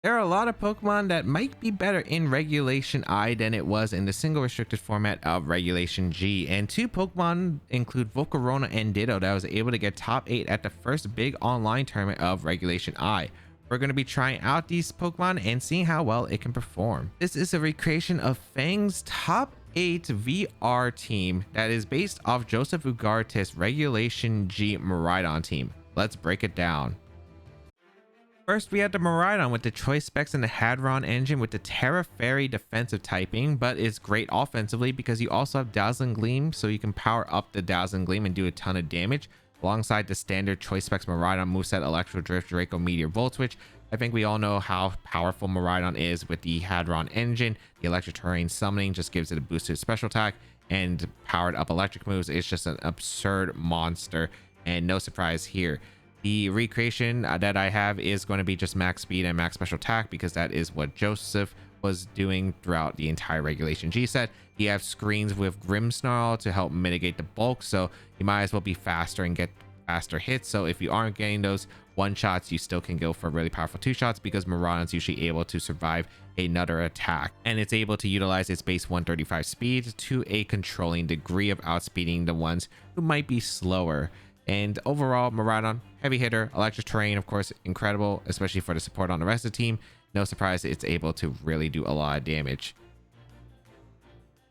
There are a lot of Pokemon that might be better in Regulation I than it was in the single restricted format of Regulation G, and two Pokemon include Volcarona and Ditto that was able to get top 8 at the first big online tournament of Regulation I. We're going to be trying out these Pokemon and seeing how well it can perform. This is a recreation of Fang's top 8 VR team that is based off Joseph Ugarte's Regulation G Miraidon team. Let's break it down. First, we have the Miraidon with the choice specs and the Hadron engine with the Terra Fairy defensive typing, but is great offensively because you also have Dazzling Gleam, so you can power up the Dazzling Gleam and do a ton of damage alongside the standard choice specs Miraidon moveset Electro Drift, Draco Meteor, Volt Switch. I think we all know how powerful Miraidon is with the Hadron engine. The electric terrain summoning just gives it a boosted special attack, and powered up electric moves is just an absurd monster, and no surprise here. The recreation that I have is going to be just max speed and max special attack because that is what Joseph was doing throughout the entire Regulation G set. You have screens with Grimmsnarl to help mitigate the bulk, so you might as well be faster and get faster hits. So if you aren't getting those one shots, you still can go for really powerful two shots because Miraidon's usually able to survive another attack, and it's able to utilize its base 135 speed to a controlling degree of outspeeding the ones who might be slower. And overall, Miraidon, heavy hitter, electric terrain, of course, incredible, especially for the support on the rest of the team. No surprise, it's able to really do a lot of damage.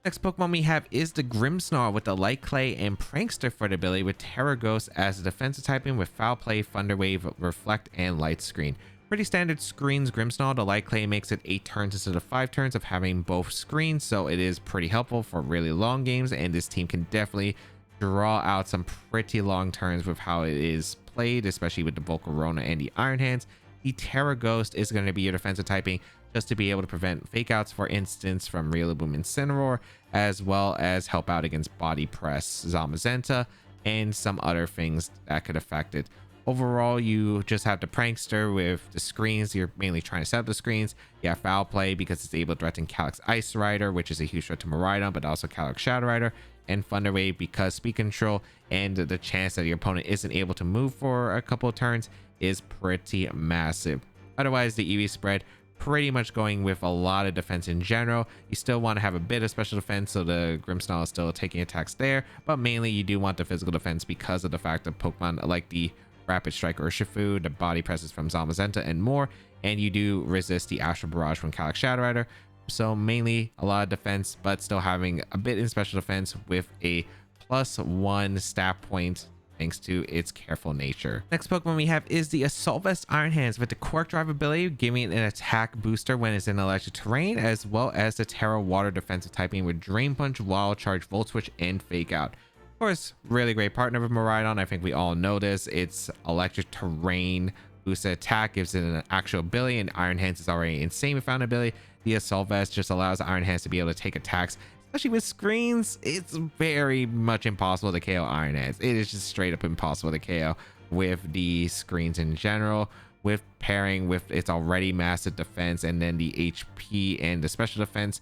Next Pokemon we have is the Grimmsnarl with the Light Clay and Prankster for the ability with Terra Ghost as a defensive typing with Foul Play, Thunder Wave, Reflect, and Light Screen. Pretty standard screens Grimmsnarl. The Light Clay makes it 8 turns instead of 5 turns of having both screens, so it is pretty helpful for really long games, and this team can definitely draw out some pretty long turns with how it is played, especially with the Volcarona and the Iron Hands. The Terra Ghost is going to be your defensive typing just to be able to prevent fake outs, for instance, from Rillaboom and Incineroar, as well as help out against Body Press, Zamazenta, and some other things that could affect it. Overall, you just have the Prankster with the screens. You're mainly trying to set up the screens. You have Foul Play because it's able to threaten Calyx Ice Rider, which is a huge threat to Miraidon, but also Calyx Shadow Rider, and Thunder Wave because speed control and the chance that your opponent isn't able to move for a couple of turns is pretty massive. Otherwise, the EV spread pretty much going with a lot of defense in general. You still want to have a bit of special defense, so the Grimmsnarl is still taking attacks there, but mainly you do want the physical defense because of the fact that Pokemon like the Rapid Strike Urshifu, the Body Presses from Zamazenta, and more, and you do resist the Astral Barrage from Calyx Shadow Rider. So mainly a lot of defense, but still having a bit in special defense with a +1 stat point thanks to its careful nature. Next Pokemon we have is the Assault Vest Iron Hands with the Quark Drive ability, giving it an attack booster when it's in electric terrain, as well as the Terra Water defensive typing with Drain Punch, Wild Charge, Volt Switch, and Fake Out. Of course, really great partner with Miraidon. I think we all know this. It's electric terrain boosted attack, gives it an actual ability, and Iron Hands is already insane with found ability. The Assault Vest just allows Iron Hands to be able to take attacks, especially with screens. It's very much impossible to KO Iron Hands. It is just straight up impossible to KO with the screens in general, with pairing with its already massive defense and then the HP and the special defense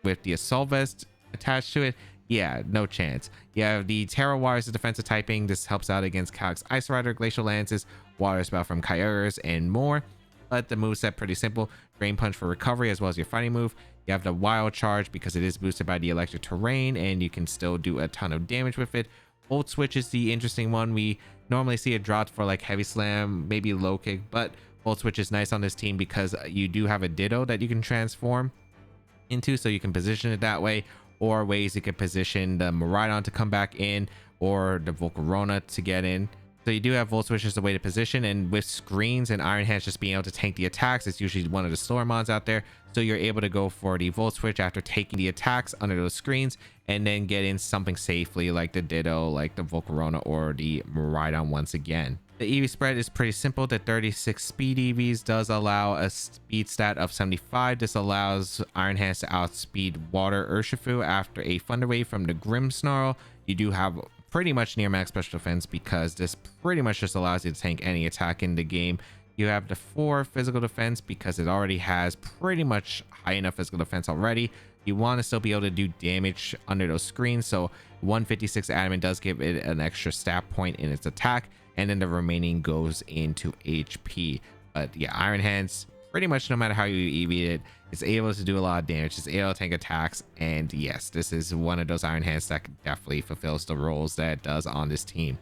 with the Assault Vest attached to it. Yeah, no chance. You have the Terra Water defensive typing. This helps out against Calyx Ice Rider, Glacial Lances, Water Spell from Kyogres, and more. But the moveset pretty simple. Drain Punch for recovery as well as your fighting move. You have the Wild Charge because it is boosted by the electric terrain and you can still do a ton of damage with it. Volt Switch is the interesting one. We normally see it dropped for like Heavy Slam, maybe Low Kick, but Volt Switch is nice on this team because you do have a Ditto that you can transform into, so you can position it that way, or ways you could position the Miraidon to come back in or the Volcarona to get in. So you do have Volt Switch as a way to position, and with screens and Iron Hands just being able to tank the attacks, it's usually one of the slower mons out there. So you're able to go for the Volt Switch after taking the attacks under those screens and then get in something safely like the Ditto, like the Volcarona, or the Miraidon once again. The EV spread is pretty simple. The 36 speed EVs does allow a speed stat of 75. This allows Iron Hands to outspeed Water Urshifu after a Thunder Wave from the Grimmsnarl. You do have pretty much near max special defense because this pretty much just allows you to tank any attack in the game. You have the 4 physical defense because it already has pretty much high enough physical defense already. You want to still be able to do damage under those screens, so 156 adamant does give it an extra stat point in its attack, and then the remaining goes into HP. But yeah, Iron Hands pretty much no matter how you EV it, it's able to do a lot of damage. It's able to tank attacks, and yes, this is one of those Iron Hands that definitely fulfills the roles that it does on this team.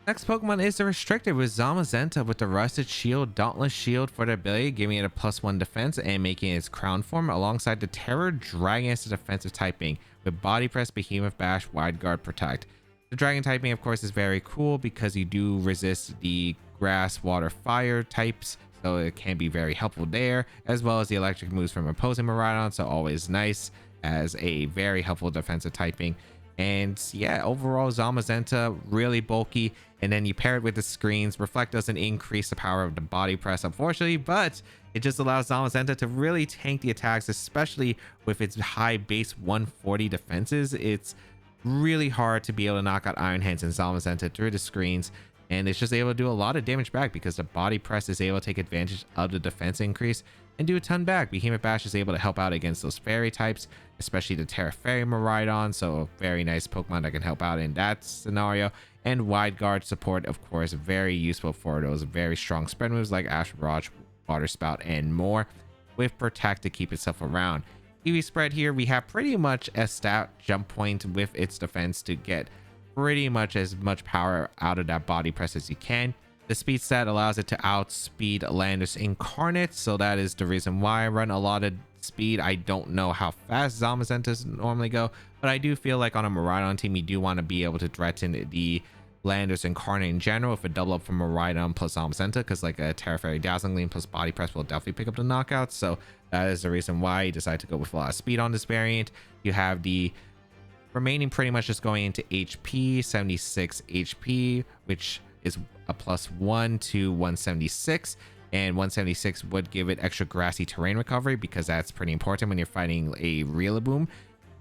Next Pokemon is the restricted with Zamazenta with the Rusted Shield, Dauntless Shield for the ability, giving it a +1 defense and making it its crown form, alongside the Terror Dragon as the defensive typing with Body Press, Behemoth Bash, Wide Guard, Protect. The Dragon typing, of course, is very cool because you do resist the Grass, Water, Fire types, so it can be very helpful there, as well as the electric moves from opposing Miraidon, so always nice as a very helpful defensive typing. And yeah, overall Zamazenta really bulky, and then you pair it with the screens. Reflect doesn't increase the power of the body press, unfortunately, but it just allows Zamazenta to really tank the attacks, especially with its high base 140 defenses. It's really hard to be able to knock out Iron Hands and Zamazenta through the screens, and it's just able to do a lot of damage back because the body press is able to take advantage of the defense increase and do a ton back. Behemoth Bash is able to help out against those fairy types, especially the Terra Fairy Miraidon, so a very nice Pokemon that can help out in that scenario. And Wide Guard support, of course, very useful for those very strong spread moves like Ash Barrage, Water Spout, and more, with Protect to keep itself around. EV spread here, we have pretty much a stat jump point with its defense to get pretty much as much power out of that body press as you can. The speed stat allows it to outspeed Landorus Incarnate, so that is the reason why I run a lot of speed. I don't know how fast Zamazentas normally go, but I do feel like on a Miraidon team, you do want to be able to threaten the Landorus Incarnate in general with a double up from Miraidon plus Zamazenta, because like a Terra Fairy Dazzling Gleam plus Body Press will definitely pick up the knockouts. So that is the reason why you decide to go with a lot of speed on this variant. You have the remaining pretty much just going into HP, 76 HP, which is a +1 to 176, and 176 would give it extra grassy terrain recovery because that's pretty important when you're fighting a Rillaboom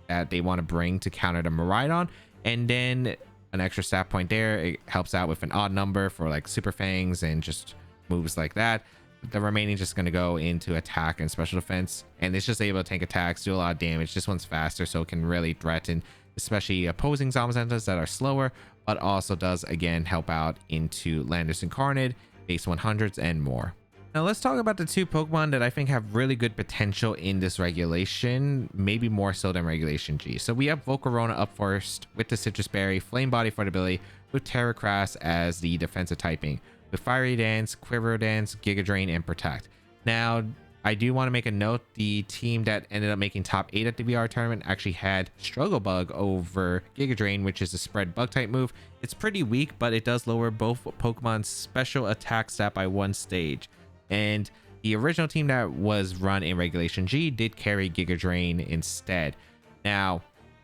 that they want to bring to counter the Miraidon. And then an extra stat point there, it helps out with an odd number for like Super Fangs and just moves like that. The remaining just going to go into attack and special defense, and it's just able to tank attacks, do a lot of damage. This one's faster, so it can really threaten especially opposing Zamazentas that are slower, but also does again help out into Landorus Incarnate, base 100s, and more. Now let's talk about the two Pokemon that I think have really good potential in this regulation, maybe more so than Regulation G. So we have Volcarona up first with the Citrus Berry, Flame Body for the ability, with Terracrass as the defensive typing, with Fiery Dance, Quiver Dance, Giga Drain, and Protect. Now I do want to make a note, the team that ended up making top 8 at the VR tournament actually had Struggle Bug over Giga Drain, which is a spread bug type move. It's pretty weak, but it does lower both Pokemon's special attack stat by 1 stage. And the original team that was run in Regulation G did carry Giga Drain instead. Now,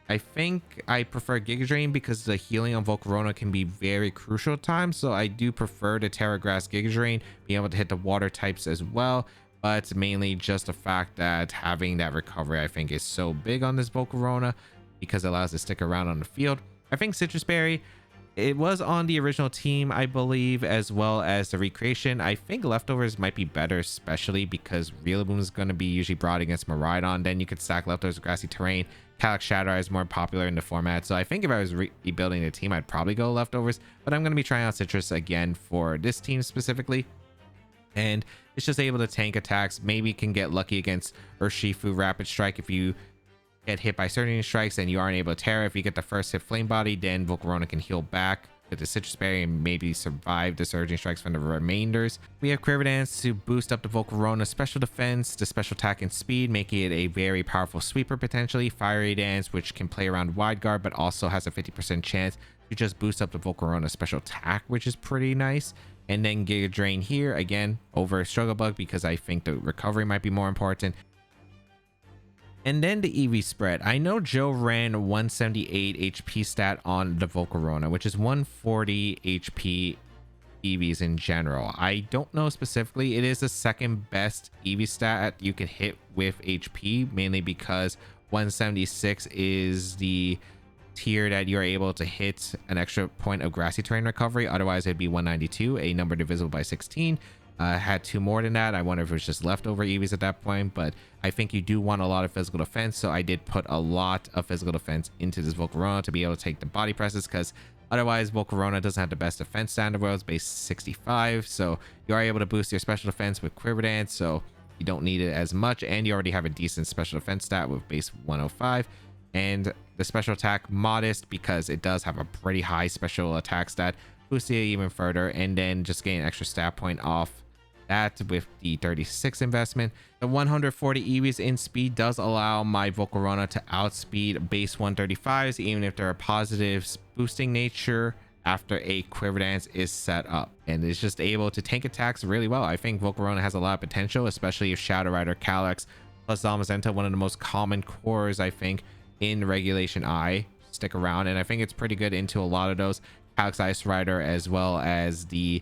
I think I prefer Giga Drain because the healing on Volcarona can be very crucial at times, so I do prefer the Terra Grass Giga Drain, being able to hit the water types as well. But mainly just the fact that having that recovery, I think, is so big on this Volcarona because it allows it to stick around on the field. I think Citrus Berry, it was on the original team, I believe, as well as the recreation. I think Leftovers might be better, especially because Rillaboom is going to be usually brought against Miraidon. Then you could stack Leftovers with Grassy Terrain. Calyx Shadow is more popular in the format. So I think if I was rebuilding the team, I'd probably go Leftovers. But I'm going to be trying out Citrus again for this team specifically. And it's just able to tank attacks. Maybe can get lucky against Urshifu Rapid Strike if you get hit by Surging Strikes and you aren't able to Terra. If you get the first hit Flame Body, then Volcarona can heal back with the Citrus Berry and maybe survive the Surging Strikes from the remainders. We have Quiver Dance to boost up the Volcarona special defense, the special attack, and speed, making it a very powerful sweeper potentially. Fiery Dance, which can play around Wide Guard, but also has a 50% chance to just boost up the Volcarona special attack, which is pretty nice. And then Giga Drain here again over Struggle Bug because I think the recovery might be more important. And then the EV spread. I know Joe ran 178 HP stat on the Volcarona, which is 140 HP EVs in general. I don't know specifically. It is the second best EV stat you can hit with HP, mainly because 176 is the tier that you're able to hit an extra point of Grassy Terrain recovery. Otherwise it'd be 192, a number divisible by 16. Had 2 more than that. I wonder if it was just leftover EVs at that point, but I think you do want a lot of physical defense, so I did put a lot of physical defense into this Volcarona to be able to take the body presses, because Otherwise, Volcarona doesn't have the best defense stat in the world. It's base 65, so you are able to boost your special defense with Quiver Dance, so you don't need it as much, and you already have a decent special defense stat with base 105. And the special attack modest because it does have a pretty high special attack stat, boosting it even further, and then just getting an extra stat point off that with the 36 investment. The 140 EVs in speed does allow my Volcarona to outspeed base 135s, even if there are positives boosting nature after a Quiver Dance is set up, and is just able to tank attacks really well. I think Volcarona has a lot of potential, especially if Shadow Rider, Calyx plus Zamazenta, one of the most common cores I think in Regulation I, stick around, and I think it's pretty good into a lot of those Calyx Ice Rider as well as the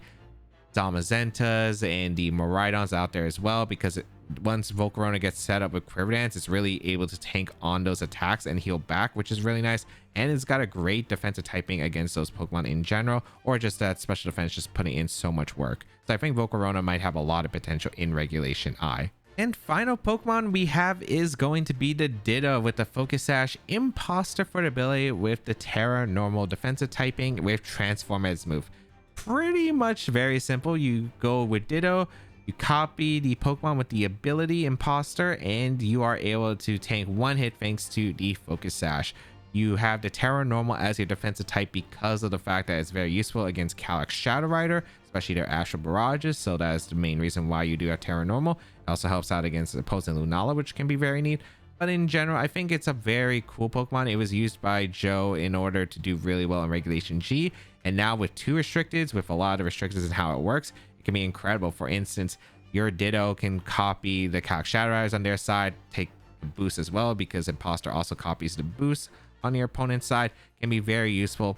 Zamazentas and the Miraidons out there as well, because once Volcarona gets set up with Quiver Dance, it's really able to tank on those attacks and heal back, which is really nice, and it's got a great defensive typing against those Pokemon in general, or just that special defense just putting in so much work. So I think Volcarona might have a lot of potential in Regulation I. And final Pokemon we have is going to be the Ditto with the Focus Sash Imposter for the ability with the Terra normal defensive typing with Transform as move. Pretty much very simple. You go with Ditto, you copy the Pokemon with the ability Imposter, and you are able to tank one hit thanks to the Focus Sash. You have the Terra normal as your defensive type because of the fact that it's very useful against Calyx Shadow Rider, especially their Astral Barrages, so that is the main reason why you do have Terra normal. It also helps out against opposing Lunala, which can be very neat. But in general, I think it's a very cool Pokemon. It was used by Joe in order to do really well in Regulation G, and now with 2 restricteds, with a lot of restrictions and how it works, it can be incredible. For instance, your Ditto can copy the Calyx Shadow Riders on their side, take the boost as well, because Imposter also copies the boost on your opponent's side. Can be very useful.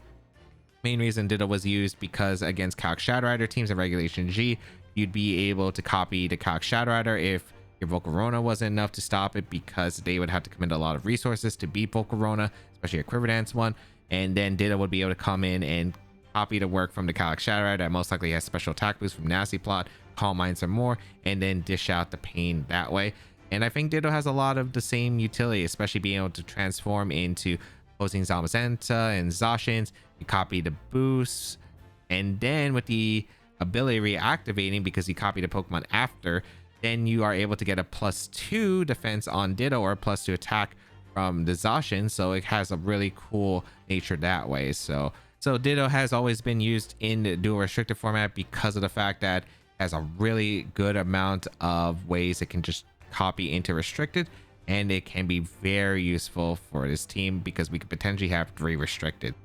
Main reason Ditto was used because against Calyx Shadow Rider teams in Regulation G, you'd be able to copy the Calyx Shadow Rider if your Volcarona wasn't enough to stop it, because they would have to commit a lot of resources to beat Volcarona, especially a Quiver Dance one, and then Ditto would be able to come in and copy the work from the Calyx Shadow Rider that most likely has special attack boost from Nasty Plot, Calm Mind some more, and then dish out the pain that way. And I think Ditto has a lot of the same utility, especially being able to transform into opposing Zamazenta and Zacians. You copy the boosts, and then with the ability reactivating, because you copy the Pokemon after, then you are able to get a +2 defense on Ditto or a +2 attack from the Zacian, so it has a really cool nature that way. So Ditto has always been used in the dual restricted format because of the fact that it has a really good amount of ways it can just copy into restricted, and it can be very useful for this team because we could potentially have 3 restricted.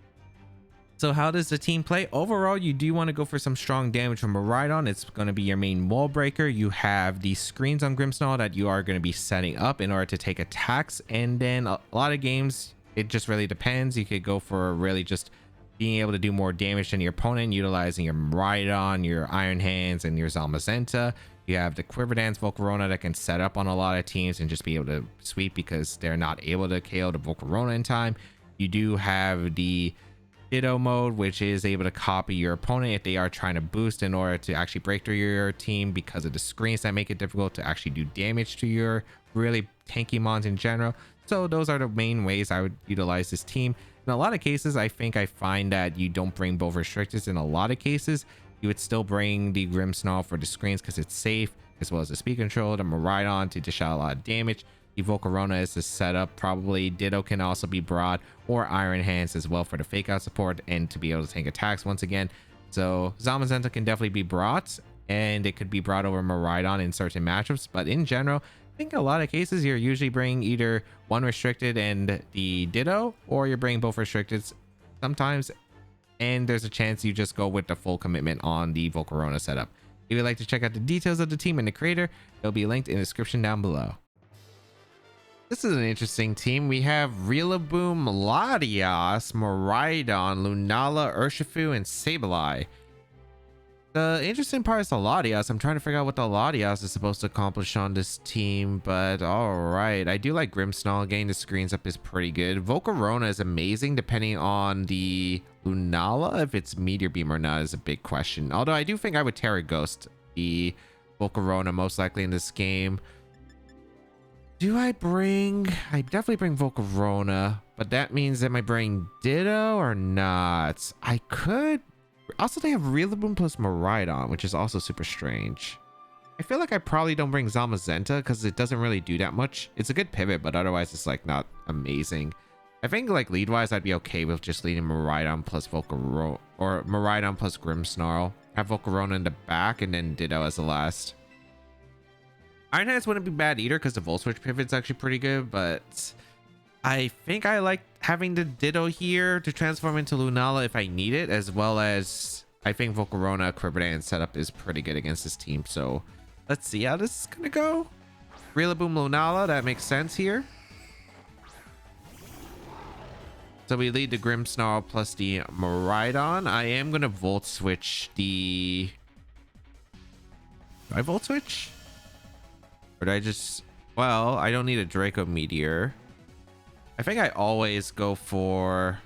So how does the team play? Overall, you do want to go for some strong damage from Miraidon. It's going to be your main wall breaker. You have the screens on Grimmsnarl that you are going to be setting up in order to take attacks, and then a lot of games it just really depends. You could go for really just being able to do more damage than your opponent, utilizing your Miraidon, your Iron Hands, and your Zamazenta. You have the Quiver Dance Volcarona that can set up on a lot of teams and just be able to sweep because they're not able to KO the Volcarona in time. You do have the Ditto mode, which is able to copy your opponent if they are trying to boost in order to actually break through your team because of the screens that make it difficult to actually do damage to your really tanky mons in general. So those are the main ways I would utilize this team. In a lot of cases, I find that you don't bring both restrictors. In a lot of cases, you would still bring the Grimmsnarl for the screens because it's safe, as well as the speed control, the Miraidon to dish out a lot of damage. The Volcarona is the setup. Probably Ditto can also be brought, or Iron Hands as well for the fake out support and to be able to tank attacks once again. So Zamazenta can definitely be brought, and it could be brought over Miraidon in certain matchups, but in general, I think a lot of cases you're usually bringing either one restricted and the Ditto, or you're bringing both restricted sometimes, and there's a chance you just go with the full commitment on the Volcarona setup. If you'd like to check out the details of the team and the creator, it'll be linked in the description down below. This is an interesting team. We have Rillaboom, Latias, Miraidon, Lunala, Urshifu, and Sableye. The interesting part is the Latias. I'm trying to figure out what the Latias is supposed to accomplish on this team, but alright. I do like Grimmsnarl. Getting the screens up is pretty good. Volcarona is amazing depending on the Lunala. If it's Meteor Beam or not is a big question. Although I do think I would Terra Ghost the Volcarona most likely in this game. Do I bring... I definitely bring Volcarona, but that means that I bring Ditto or not? I could... Also, they have Rillaboom plus Miraidon, which is also super strange. I feel like I probably don't bring Zamazenta because it doesn't really do that much. It's a good pivot, but otherwise it's like not amazing. I think like lead-wise, I'd be okay with just leading Miraidon plus Volcarona, or Miraidon plus Grimmsnarl. Have Volcarona in the back and then Ditto as the last. Iron Hands wouldn't be bad either because the Volt Switch pivot's actually pretty good, but I think I like having the Ditto here to transform into Lunala if I need it, as well as I think Volcarona Quibberdance setup is pretty good against this team. So let's see how this is gonna go. Rillaboom Lunala, that makes sense here. So we lead the Grimmsnarl plus the Miraidon. I am gonna Volt Switch the... Do I Volt Switch? Or do I just... Well, I don't need a Draco Meteor. I think I always go for...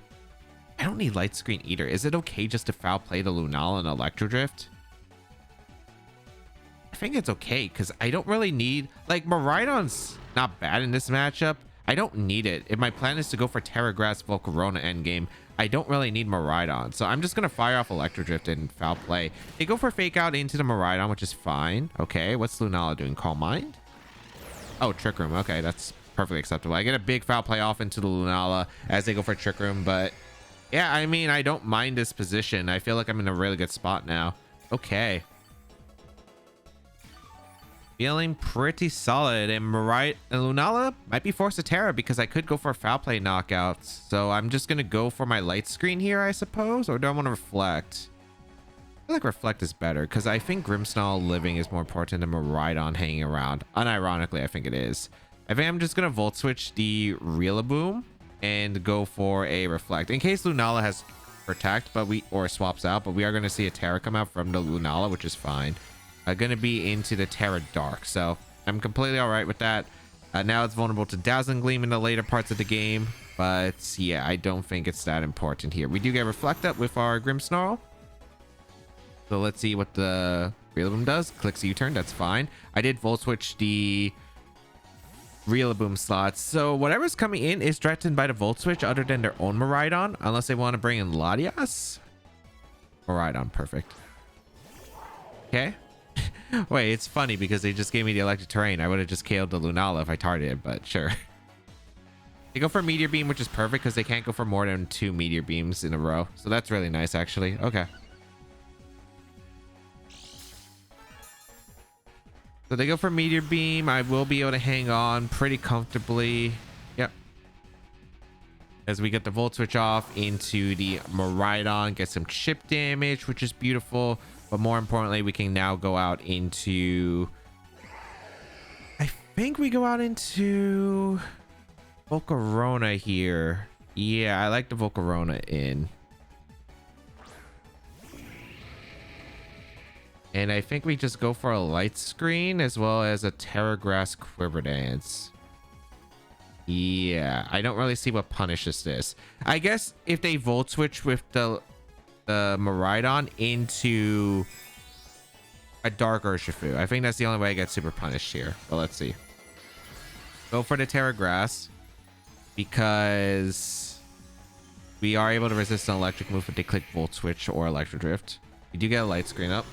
I don't need Light Screen either. Is it okay just to foul play the Lunala and Electro Drift? I think it's okay because I don't really need... Like, Miraidon's not bad in this matchup. I don't need it. If my plan is to go for Terra Grass Volcarona endgame, I don't really need Miraidon. So I'm just going to fire off Electro Drift and foul play. They go for Fake Out into the Miraidon, which is fine. Okay, what's Lunala doing? Calm Mind? Oh, Trick Room. Okay, that's perfectly acceptable. I get a big foul play off into the Lunala as they go for Trick Room, but yeah, I mean, I don't mind this position. I feel like I'm in a really good spot now. Okay. Feeling pretty solid, and Lunala might be forced to Terra because I could go for a foul play knockout. So I'm just going to go for my Light Screen here, I suppose, or do I want to Reflect? I feel like Reflect is better because I think Grimmsnarl living is more important than Miraidon hanging around. Unironically, I think it is. I think I'm just going to Volt Switch the Rillaboom and go for a Reflect in case Lunala has Protect, or swaps out, but we are going to see a Terra come out from the Lunala, which is fine. Going to be into the Terra Dark, so I'm completely all right with that. Now it's vulnerable to Dazzling Gleam in the later parts of the game, but yeah, I don't think it's that important here. We do get Reflect Up with our Grimmsnarl. So let's see what the Rillaboom does. Clicks U-turn, that's fine. I did Volt Switch the Rillaboom slots. So whatever's coming in is threatened by the Volt Switch other than their own Miraidon, unless they want to bring in Latias. Miraidon, perfect. Okay. Wait, it's funny because they just gave me the Electric Terrain. I would have just killed the Lunala if I targeted, but sure. They go for Meteor Beam, which is perfect because they can't go for more than 2 Meteor Beams in a row. So that's really nice, actually. Okay. So they go for Meteor Beam. I will be able to hang on pretty comfortably. Yep. As we get the Volt Switch off into the Miraidon, get some chip damage, which is beautiful. But more importantly, we can now go out into... I think we go out into Volcarona here. Yeah, I like the Volcarona in. And I think we just go for a Light Screen as well as a Terra Grass Quibberdance. Yeah, I don't really see what punishes this. I guess if they Volt Switch with the Miraidon into a Dark Urshifu, I think that's the only way I get super punished here. But let's see. Go for the Terra Grass because we are able to resist an electric move if they click Volt Switch or Electro Drift. We do get a Light Screen up.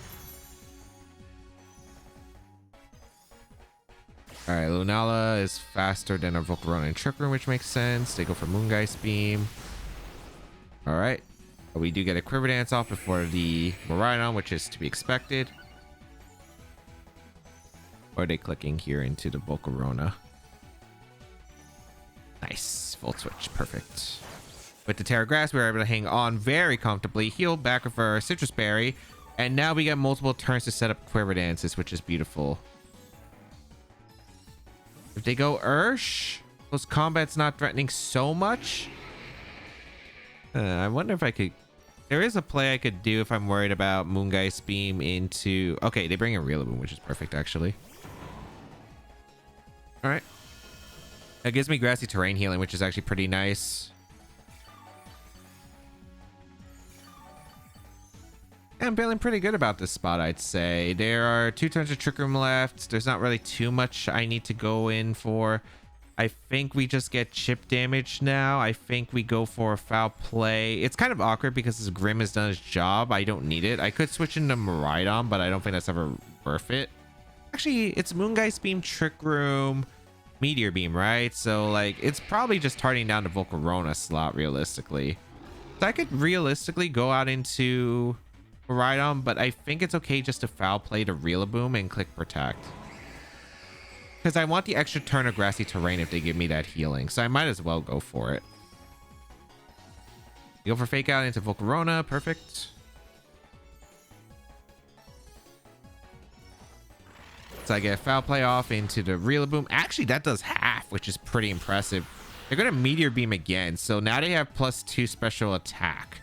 All right, Lunala is faster than our Volcarona and Trick Room, which makes sense. They go for Moongeist Beam. All right. We do get a Quibberdance off before the Miraidon, which is to be expected. Or are they clicking here into the Volcarona? Nice. Volt Switch. Perfect. With the Terra Grass, we were able to hang on very comfortably. Heal back with our Citrus Berry. And now we get multiple turns to set up Quibberdances, which is beautiful. If they go Ursh, close combat's not threatening so much. I wonder if I could... There is a play I could do if I'm worried about Moongeist Beam into... Okay, they bring in Rillaboom, which is perfect, actually. All right. That gives me Grassy Terrain healing, which is actually pretty nice. Yeah, I'm feeling pretty good about this spot, I'd say. There are 2 turns of Trick Room left. There's not really too much I need to go in for. I think we just get chip damage now. I think we go for a foul play. It's kind of awkward because this Grim has done his job. I don't need it. I could switch into Miraidon, but I don't think that's ever worth it. Actually, it's Moongeist Beam, Trick Room, Meteor Beam, right? So, like, it's probably just targeting down the Volcarona slot, realistically. So I could realistically go out into Miraidon, but I think it's okay just to foul play to Rillaboom and click Protect. Because I want the extra turn of Grassy Terrain if they give me that healing. So I might as well go for it. You go for Fake Out into Volcarona. Perfect. So I get a Foul Play off into the Rillaboom. Actually, that does half, which is pretty impressive. They're going to Meteor Beam again. So now they have +2 special attack.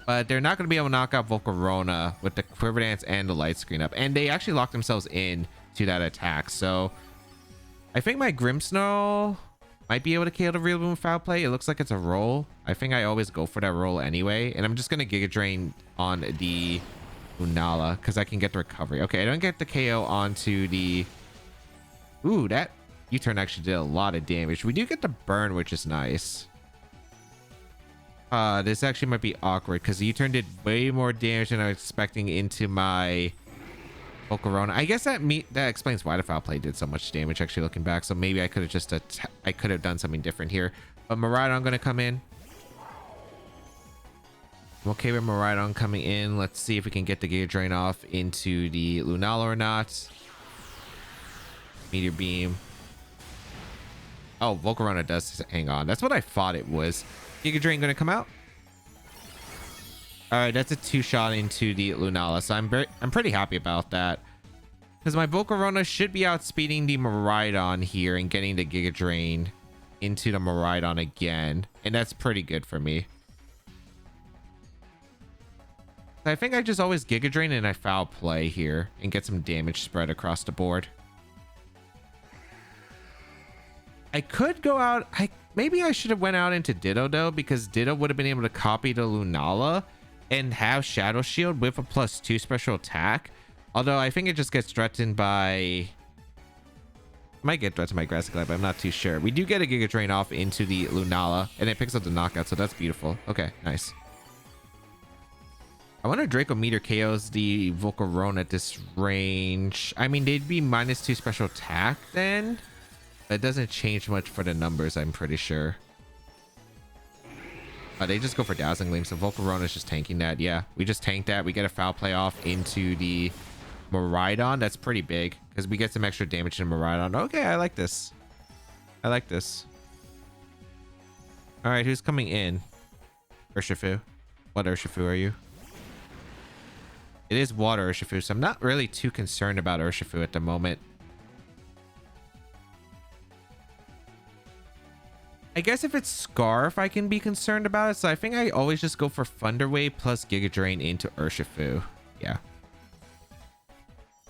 But they're not going to be able to knock out Volcarona with the Quiver Dance and the Light Screen up. And they actually locked themselves in to that attack. So I think my Grimmsnarl might be able to KO the Rillaboom Foul Play. It looks like it's a roll. I think I always go for that roll anyway. And I'm just going to Giga Drain on the Lunala because I can get the recovery. Okay, I don't get the KO onto the... Ooh, that U-turn actually did a lot of damage. We do get the burn, which is nice. This actually might be awkward because the U-turn did way more damage than I was expecting into my Volcarona. I guess that explains why the Foul Play did so much damage, actually, looking back. So maybe I could have just I could have done something different here. But Miraidon going to come in. I'm okay with Miraidon coming in. Let's see if we can get the Giga Drain off into the Lunala or not. Meteor Beam. Oh, Volcarona does hang on. That's what I thought it was. Giga Drain going to come out. All right, that's a 2-shot into the Lunala, so I'm pretty happy about that because my Volcarona should be outspeeding the Miraidon here and getting the Giga Drain into the Miraidon again, and that's pretty good for me. I think I just always Giga Drain and I Foul Play here and get some damage spread across the board. I could go out. Maybe I should have went out into Ditto though, because Ditto would have been able to copy the Lunala and have Shadow Shield with a +2 special attack. Although I think it just gets threatened by... Might get threatened by Grassy Glide, but I'm not too sure. We do get a Giga Drain off into the Lunala, and it picks up the knockout, so that's beautiful. Okay, nice. I wonder if Draco Meteor KOs the Volcarona at this range. I mean, they'd be -2 special attack then. That doesn't change much for the numbers, I'm pretty sure. They just go for Dazzling Gleam, so Volcarona's just tanking that. Yeah, we just tanked that. We get a Foul Play off into the Miraidon. That's pretty big because we get some extra damage in Miraidon. Okay, I like this. I like this. All right, who's coming in? Urshifu. What Urshifu are you? It is Water Urshifu, so I'm not really too concerned about Urshifu at the moment. I guess if it's Scarf, I can be concerned about it. So I think I always just go for Thunder Wave plus Giga Drain into Urshifu. Yeah.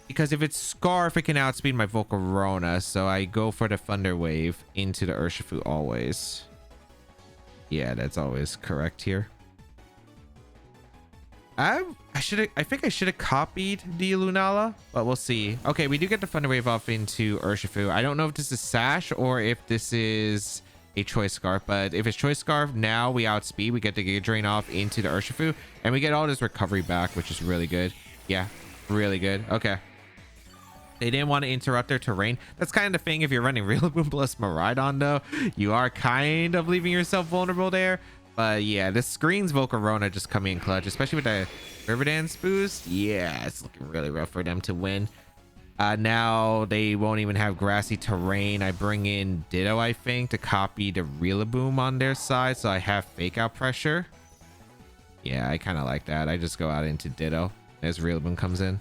Because if it's Scarf, it can outspeed my Volcarona. So I go for the Thunder Wave into the Urshifu always. Yeah, that's always correct here. I think I should have copied the Lunala, but we'll see. Okay, we do get the Thunder Wave off into Urshifu. I don't know if this is Sash or if this is a Choice Scarf, but if it's Choice Scarf, now we outspeed. We get the Giga Drain off into the Urshifu, and we get all this recovery back, which is really good. Yeah, really good. Okay. They didn't want to interrupt their terrain. That's kind of the thing if you're running Rillaboom plus Miraidon, though. You are kind of leaving yourself vulnerable there. But yeah, this screens Volcarona just coming in clutch, especially with the River Dance boost. Yeah, it's looking really rough for them to win. Now they won't even have Grassy Terrain. I bring in Ditto, I think, to copy the Rillaboom on their side, so I have Fake Out pressure. Yeah, I kind of like that. I just go out into Ditto as Rillaboom comes in.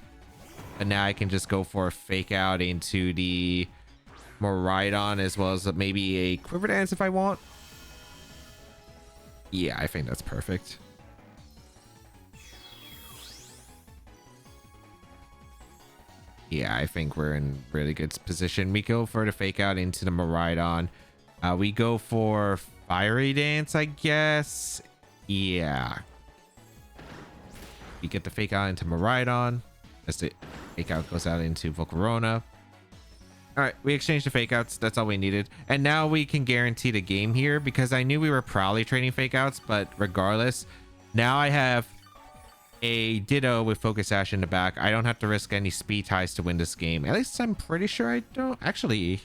And now I can just go for a Fake Out into the Miraidon as well as maybe a Quiver Dance if I want. Yeah, I think that's perfect. Yeah, I think we're in really good position. We go for the Fake Out into the Miraidon. We go for Fiery Dance, I guess. Yeah. We get the fake out into Miraidon. As the fake out goes out into Volcarona. All right, we exchanged the fake outs. That's all we needed. And now we can guarantee the game here because I knew we were probably trading fake outs, but regardless, now I have a Ditto with Focus Sash in the back. I don't have to risk any speed ties to win this game. At least I'm pretty sure I don't. Actually,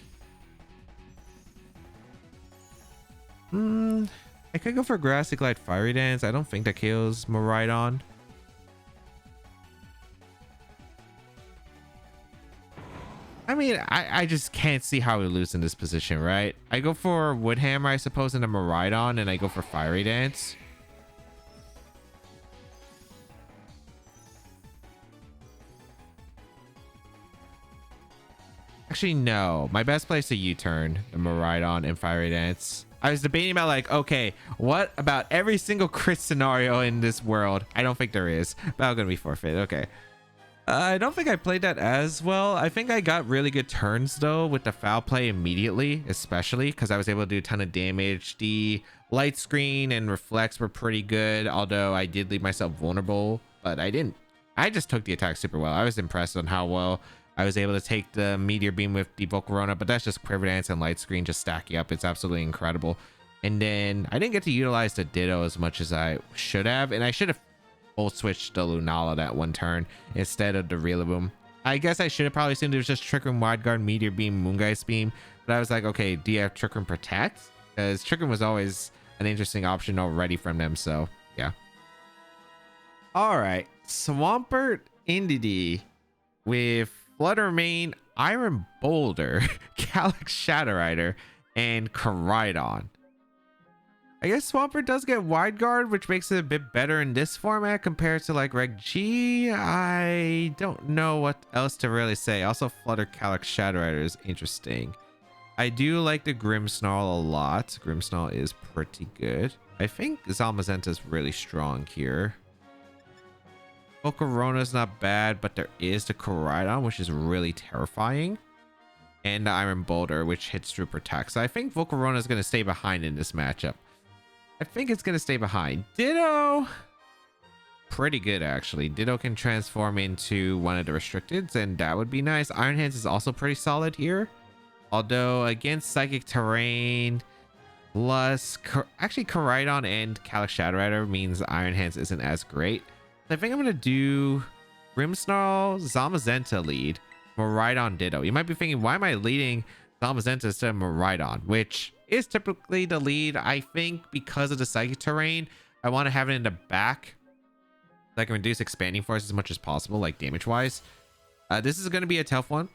I could go for Grassy Glide Fiery Dance. I don't think that kills Miraidon. I mean, I just can't see how we lose in this position, right? I go for Wood Hammer, I suppose, into Miraidon, and I go for Fiery Dance. Actually, no. My best play is a U-turn, the Miraidon and Fiery Dance. I was debating about like, okay, what about every single crit scenario in this world? I don't think there is, but I'm gonna be forfeit. Okay. I don't think I played that as well. I think I got really good turns though with the foul play immediately, especially because I was able to do a ton of damage. The light screen and reflex were pretty good, although I did leave myself vulnerable, but I didn't. I just took the attack super well. I was impressed on how well I was able to take the Meteor Beam with the Volcarona, but that's just Quiver Dance and light screen just stacking up. It's absolutely incredible. And then I didn't get to utilize the Ditto as much as I should have, and I should have full switched the Lunala that one turn instead of the Rillaboom. I guess I should have probably assumed it was just Trick Room, Wide Guard, Meteor Beam, Moongeist Beam, but I was like, okay, do you have Trick Room Protect? Because Trick Room was always an interesting option already from them, so yeah. All right, Swampert Indeedee with Flutter Mane, Iron Boulder, Calyx Shadow Rider, and Koraidon. I guess Swampert does get Wide Guard, which makes it a bit better in this format compared to like Reg G. I don't know what else to really say. Also, Flutter Calyx Shadow Rider is interesting. I do like the Grimmsnarl a lot. Grimmsnarl is pretty good. I think Zamazenta is really strong here. Volcarona is not bad, but there is the Koraidon, which is really terrifying. And the Iron Boulder, which hits through Protect. So I think Volcarona is going to stay behind in this matchup. I think it's going to stay behind. Ditto, pretty good actually. Ditto can transform into one of the restricteds, and that would be nice. Iron Hands is also pretty solid here. Although against Psychic Terrain, plus actually Koraidon and Calyx Shadow Rider means Iron Hands isn't as great. I think I'm going to do Grimmsnarl, Zamazenta lead, Miraidon Ditto. You might be thinking, why am I leading Zamazenta instead of Miraidon? Which is typically the lead. I think because of the Psychic Terrain, I want to have it in the back so I can reduce Expanding Force as much as possible, like damage-wise. This is going to be a tough one,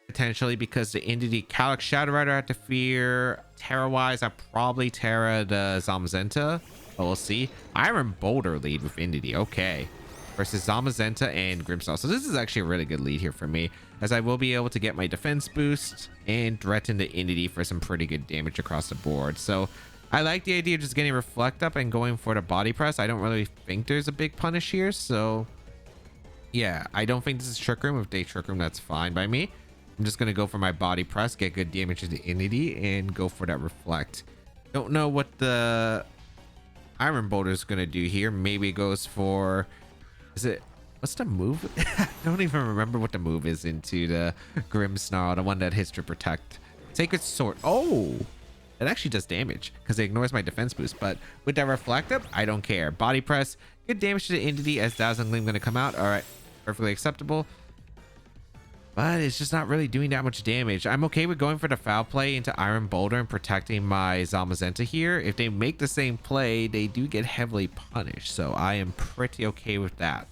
potentially, because the Indeedee Calyx Shadow Rider I have to fear. Terra-wise, I probably Terra the Zamazenta. But we'll see. Iron Boulder lead with Indeedee. Okay. Versus Zamazenta and Grimmsnarl. So this is actually a really good lead here for me, as I will be able to get my defense boost and threaten the Indeedee for some pretty good damage across the board. So I like the idea of just getting Reflect Up and going for the body press. I don't really think there's a big punish here. So yeah, I don't think this is Trick Room. If they Trick Room, that's fine by me. I'm just going to go for my body press, get good damage to the Indeedee, and go for that Reflect. Don't know what the Iron Boulder is going to do here. Maybe it goes for... what's the move? I don't even remember what the move is into the Grimmsnarl, the one that hits to Protect. Sacred Sword. Oh! It actually does damage because it ignores my defense boost. But with that Reflect Up, I don't care. Body Press. Good damage to the Indeedee as Dazzling Gleam going to come out. All right. Perfectly acceptable. But it's just not really doing that much damage. I'm okay with going for the foul play into Iron Boulder and protecting my Zamazenta here. If they make the same play, they do get heavily punished. So I am pretty okay with that.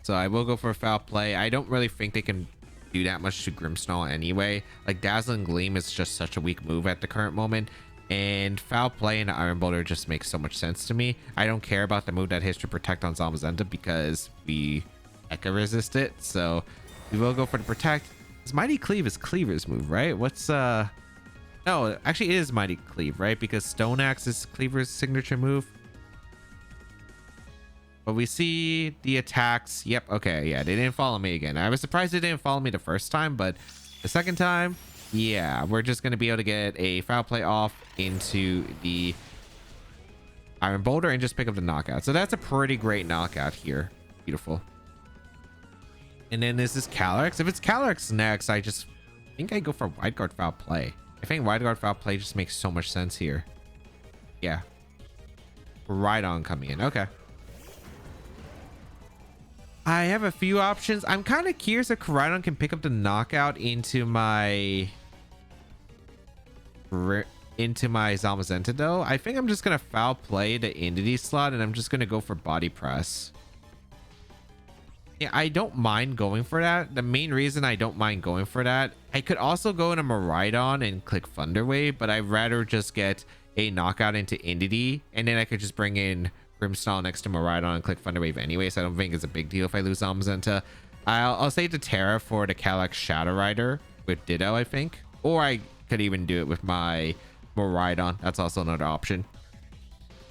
So I will go for a foul play. I don't really think they can do that much to Grimmsnarl anyway. Like Dazzling Gleam is just such a weak move at the current moment. And foul play into Iron Boulder just makes so much sense to me. I don't care about the move that hits to Protect on Zamazenta because we Echo resist it, so we will go for the Protect. This Mighty Cleave is Cleaver's move, right? What's no, actually it is Mighty Cleave, right? Because Stone Axe is Cleaver's signature move. But we see the attacks. Yep, okay, yeah, they didn't follow me again. I was surprised they didn't follow me the first time, but the second time, yeah, we're just gonna be able to get a foul play off into the Iron Boulder and just pick up the knockout. So that's a pretty great knockout here. Beautiful. And then this is Calyrex. If it's Calyrex next, I think I go for Wide Guard Foul Play. I think Wide Guard Foul Play just makes so much sense here. Yeah. Right on coming in. Okay. I have a few options. I'm kind of curious if Koraidon can pick up the knockout into my Zamazenta though. I think I'm just gonna foul play the Entity slot and I'm just gonna go for Body Press. Yeah, I don't mind going for that. The main reason I don't mind going for that, I could also go into Miraidon and click Thunder Wave, but I'd rather just get a knockout into Entity and then I could just bring in Grimmsnarl next to Miraidon and click Thunder Wave anyway, so I don't think it's a big deal if I lose Zamazenta. I'll save the Terra for the Calyrex Shadow Rider with Ditto, I think. Or I could even do it with my Miraidon. That's also another option.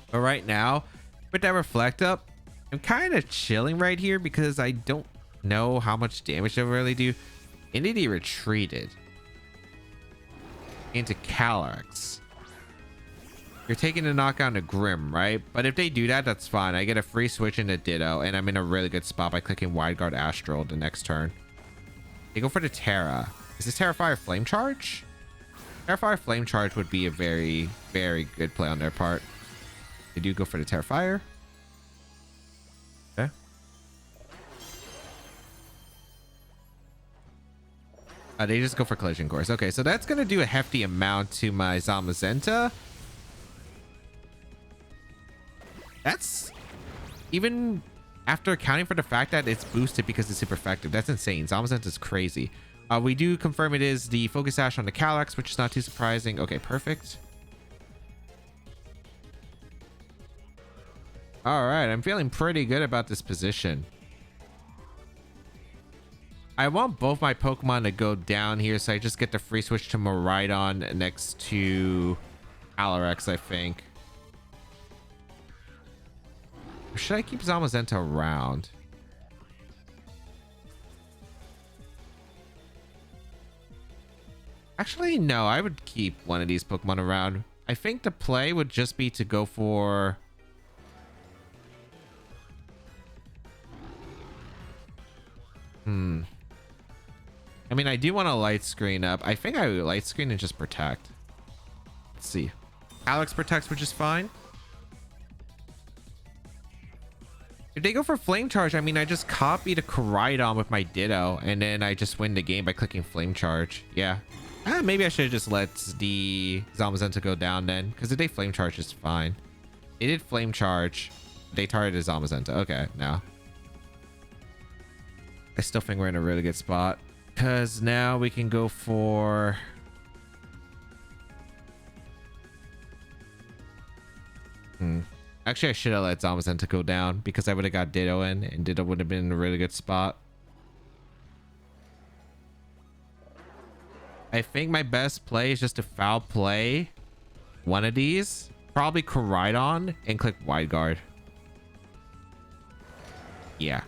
But right now, with that Reflect Up, I'm kind of chilling right here because I don't know how much damage they'll really do. Entity retreated into Calyrex. You're taking a knockout to Grim, right? But if they do that, that's fine. I get a free switch into Ditto, and I'm in a really good spot by clicking Wide Guard Astral the next turn. They go for the Terra. Is this Terrafire Flame Charge? Terrafire Flame Charge would be a very, very good play on their part. They do go for the Terrafire. Okay. They just go for Collision Course. Okay, so that's going to do a hefty amount to my Zamazenta. That's even after accounting for the fact that it's boosted because it's super effective. That's insane. Zamazenta is crazy. We do confirm it is the Focus Sash on the Calyrex, which is not too surprising. Okay, perfect. All right, I'm feeling pretty good about this position. I want both my Pokemon to go down here, so I just get the free switch to Miraidon next to Calyrex, I think. Or should I keep Zamazenta around? Actually, no, I would keep one of these Pokemon around. I think the play would just be to go for... I mean, I do want to light screen up. I think I would light screen and just protect. Let's see. Alex protects, which is fine. If they go for Flame Charge, I mean, I just copy the Koraidon with my Ditto, and then I just win the game by clicking Flame Charge. Yeah. Maybe I should have just let the Zamazenta go down then, because if they Flame Charge, is fine. They did Flame Charge. They targeted Zamazenta. Okay, now. I still think we're in a really good spot, because now we can go for... Actually, I should have let Zamazenta go down because I would have got Ditto in, and Ditto would have been in a really good spot. I think my best play is just to foul play one of these, probably Koraidon, and click Wide Guard. Yeah.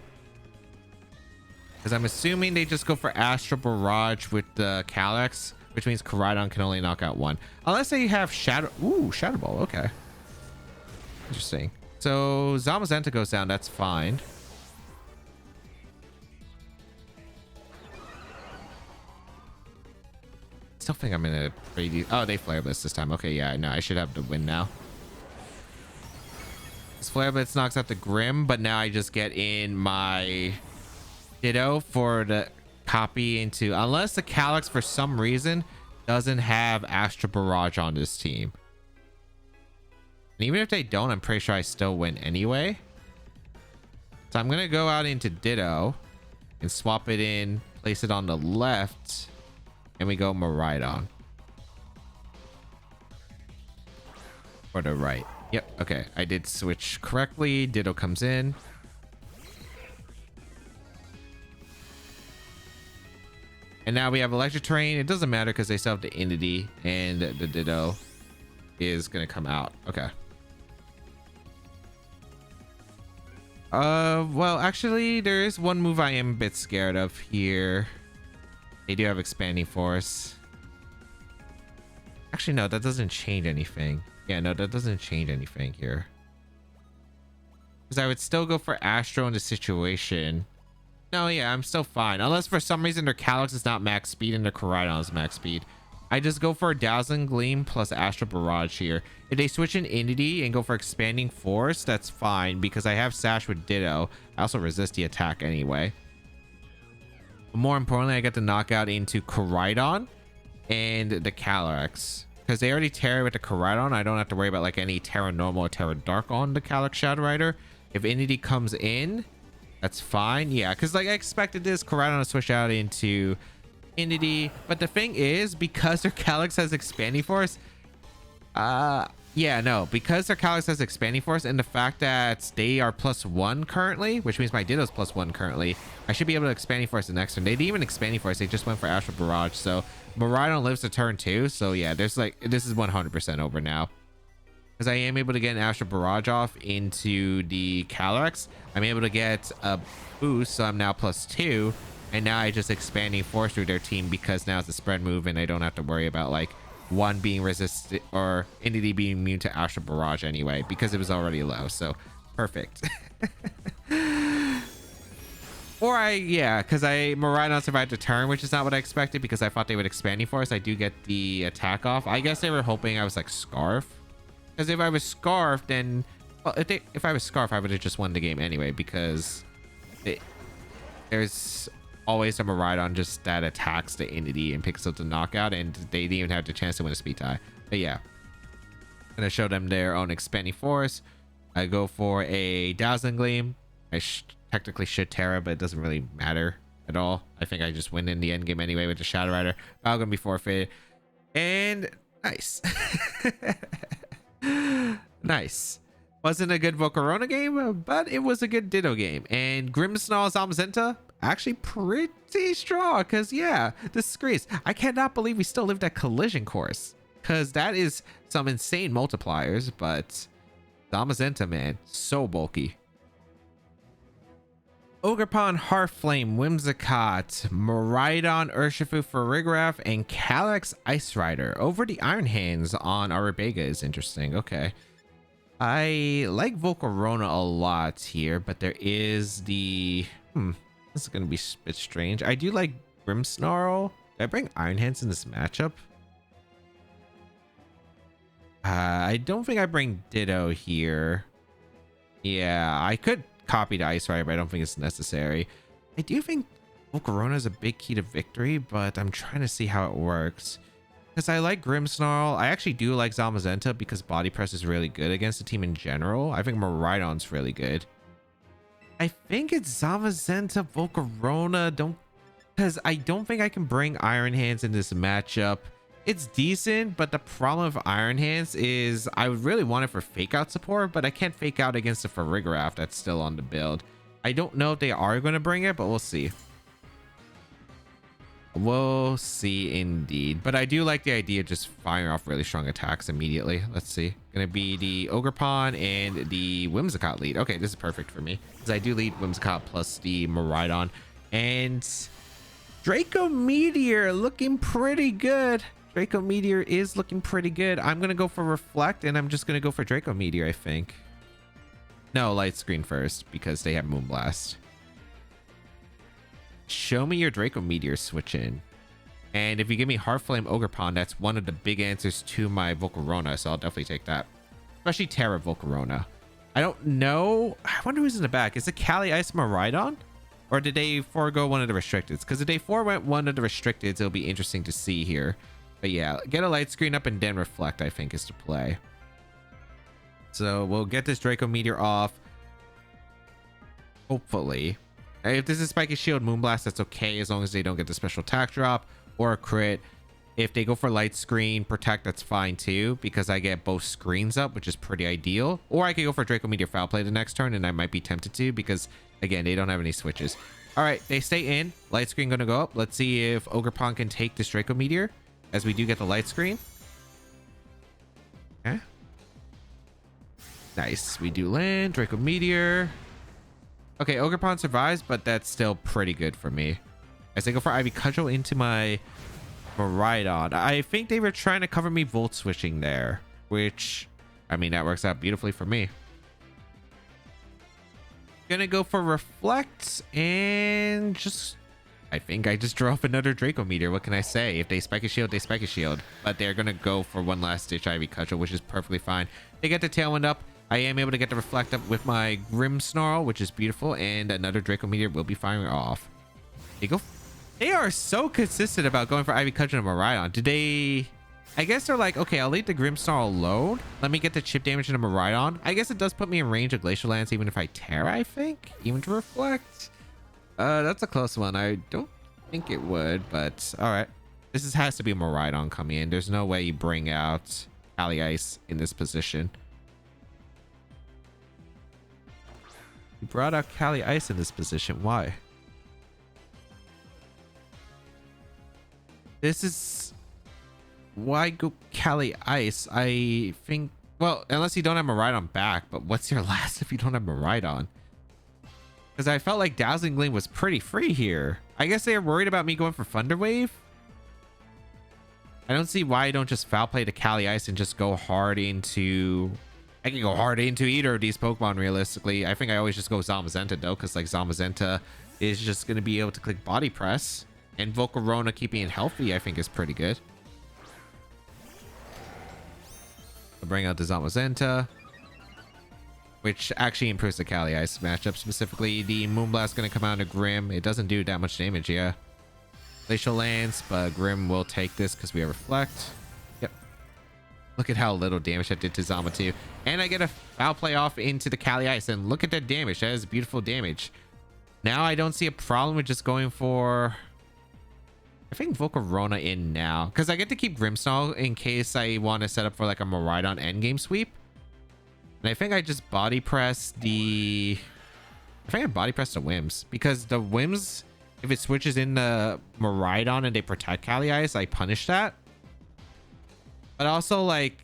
Because I'm assuming they just go for Astral Barrage with the Calyrex, which means Koraidon can only knock out one. Unless they have Shadow... Ooh, Shadow Ball. Okay. Interesting. So Zamazenta goes down. That's fine. Still think I'm in a pretty... Oh, they Flare Blitz this time. Okay, yeah, no, I should have the win now. This Flare Blitz knocks out the Grim, but now I just get in my Ditto for the copy into... Unless the Calyrex, for some reason, doesn't have Astral Barrage on this team. And even if they don't, I'm pretty sure I still win anyway. So I'm going to go out into Ditto and swap it in, place it on the left, and we go Miraidon. Or the right. Yep, okay. I did switch correctly. Ditto comes in. And now we have Electric Terrain. It doesn't matter because they still have the Entity, and the Ditto is going to come out. Okay. Well, actually, there is one move I am a bit scared of here. They do have Expanding Force. Actually, no, that doesn't change anything. Yeah, no, that doesn't change anything here. Because I would still go for Astro in the situation. No, yeah, I'm still fine. Unless for some reason their Calyx is not max speed and their Koraidon is max speed. I just go for a Dazzling Gleam plus Astro Barrage here. If they switch in Entity and go for Expanding Force, that's fine because I have Sash with Ditto. I also resist the attack anyway. But more importantly, I get the knockout into Koraidon and the Calyx. Because they already Terra with the Koraidon, I don't have to worry about like any Terra Normal or Terra Dark on the Calyx Shadow Rider. If Entity comes in, that's fine. Yeah, because like I expected this Koraidon to switch out into Entity. But the thing is, because their Calyx has Expanding Force, yeah, no, because their Calyx has Expanding Force and the fact that they are +1 currently, which means my Ditto's +1 currently, I should be able to Expanding Force the next turn. They didn't even Expanding Force, they just went for Astral Barrage. So Miraidon lives to turn 2. So yeah, there's like, this is 100% over now. Because I am able to get an Astral Barrage off into the Calyx. I'm able to get a boost, so I'm now +2. And now I just Expanding Force through their team because now it's a spread move and I don't have to worry about like one being resisted or Entity being immune to Astral Barrage anyway because it was already low. So perfect. Or because Miraidon survived the turn, which is not what I expected because I thought they would Expanding Force. I do get the attack off. I guess they were hoping I was like Scarf. Because if I was Scarf, then... Well, if I was Scarf, I would have just won the game anyway because there's always a Miraidon just that attacks the Entity and picks up the knockout and they didn't even have the chance to win a speed tie. But yeah. I'm going to show them their own Expanding Force. I go for a Dazzling Gleam. I technically should Terra, but it doesn't really matter at all. I think I just win in the end game anyway with the Shadow Rider. I'm going to be forfeited. And nice. Nice. Wasn't a good Volcarona game, but it was a good Ditto game. And Grimmsnarl Zamazenta, actually pretty strong. Because, yeah, this is great. I cannot believe we still lived that collision course. Because that is some insane multipliers. But Zamazenta, man, so bulky. Ogerpon, Heartflame, Whimsicott, Miraidon, Urshifu, Farigiraf, and Calyx Ice Rider. Over the Iron Hands on Arabega is interesting. Okay. I like Volcarona a lot here, but there is the... this is going to be a bit strange. I do like Grimmsnarl. Did I bring Iron Hands in this matchup? I don't think I bring Ditto here. Yeah, I could copy the Ice Rider, but I don't think it's necessary. I do think Volcarona is a big key to victory, but I'm trying to see how it works. Because I like Grimmsnarl. I actually do like Zamazenta because body press is really good against the team in general. I think Miraidon's really good. I think it's Zamazenta, Volcarona. Because I don't think I can bring Iron Hands in this matchup. It's decent, but the problem with Iron Hands is I would really want it for fake out support, but I can't fake out against the Farigiraf that's still on the build. I don't know if they are going to bring it, but we'll see. We'll see indeed. But I do like the idea of just firing off really strong attacks immediately. Let's see. Gonna be the Ogerpon and the Whimsicott lead. Okay, this is perfect for me because I do lead Whimsicott plus the Miraidon. And Draco Meteor looking pretty good. Draco Meteor is looking pretty good. I'm gonna go for Reflect and I'm just gonna go for Draco Meteor, I think. No, Light Screen first because they have Moonblast. Show me your Draco Meteor switch in. And if you give me Heartflame Ogerpon, that's one of the big answers to my Volcarona, so I'll definitely take that. Especially Terra Volcarona. I don't know. I wonder who's in the back. Is it Cali Ice Miraidon? Or did they forego one of the restricteds? Because if they forewent one of the restricteds, it'll be interesting to see here. But yeah, get a Light Screen up and then Reflect, I think, is to play. So we'll get this Draco Meteor off. Hopefully. If this is Spiky Shield Moonblast, that's okay as long as they don't get the special attack drop or a crit. If they go for Light Screen Protect, that's fine too because I get both screens up, which is pretty ideal. Or I could go for Draco Meteor Foul Play the next turn and I might be tempted to because, again, they don't have any switches. All right, they stay in. Light Screen going to go up. Let's see if Ogerpon can take this Draco Meteor as we do get the Light Screen. Okay. Nice. We do land. Draco Meteor. Okay, Ogerpon survives, but that's still pretty good for me. As I go for Ivy Cudgel into my Miraidon. I think they were trying to cover me Volt switching there, which, I mean, that works out beautifully for me. Gonna go for Reflect and just... I think I just draw up another Draco Meteor. What can I say? If they spike a shield, they spike a shield. But they're gonna go for one last ditch Ivy Cudgel, which is perfectly fine. They get the Tailwind up. I am able to get the Reflect up with my Grim Snarl, which is beautiful. And another Draco Meteor will be firing off. They go... They are so consistent about going for Ivy Cudgel and Miraidon. Did they... I guess they're like, okay, I'll leave the Grim Snarl alone. Let me get the chip damage into Miraidon. I guess it does put me in range of Glacial Lance even if I Terra, I think. Even to Reflect. That's a close one. I don't think it would, but all right. Has to be Miraidon coming in. There's no way you bring out Cali Ice in this position. You brought out Cali Ice in this position. Why? This is... Why go Cali Ice? I think... Well, unless you don't have Miraidon back, but what's your last if you don't have Miraidon? Because I felt like Dazzling Gleam was pretty free here. I guess they are worried about me going for Thunder Wave. I don't see why I don't just foul play the Cali Ice and just go hard into... I can go hard into either of these Pokemon realistically. I think I always just go Zamazenta though, because like Zamazenta is just going to be able to click Body Press. And Volcarona keeping it healthy I think is pretty good. I'll bring out the Zamazenta, which actually improves the Cali Ice matchup. Specifically, the Moonblast going to come out of Grim. It doesn't do that much damage, yeah. Glacial Lance, but Grim will take this because we have Reflect. Yep. Look at how little damage that did to Zama too. And I get a foul play off into the Cali Ice, and look at that damage. That is beautiful damage. Now I don't see a problem with just going for... I think Volcarona in now, because I get to keep Grimmsnarl in case I want to set up for like a Miraidon endgame sweep. And I think I just body press the... I think I body press the Whims, because the Whims, if it switches in the Miraidon and they protect Cali Ice, I punish that. But also like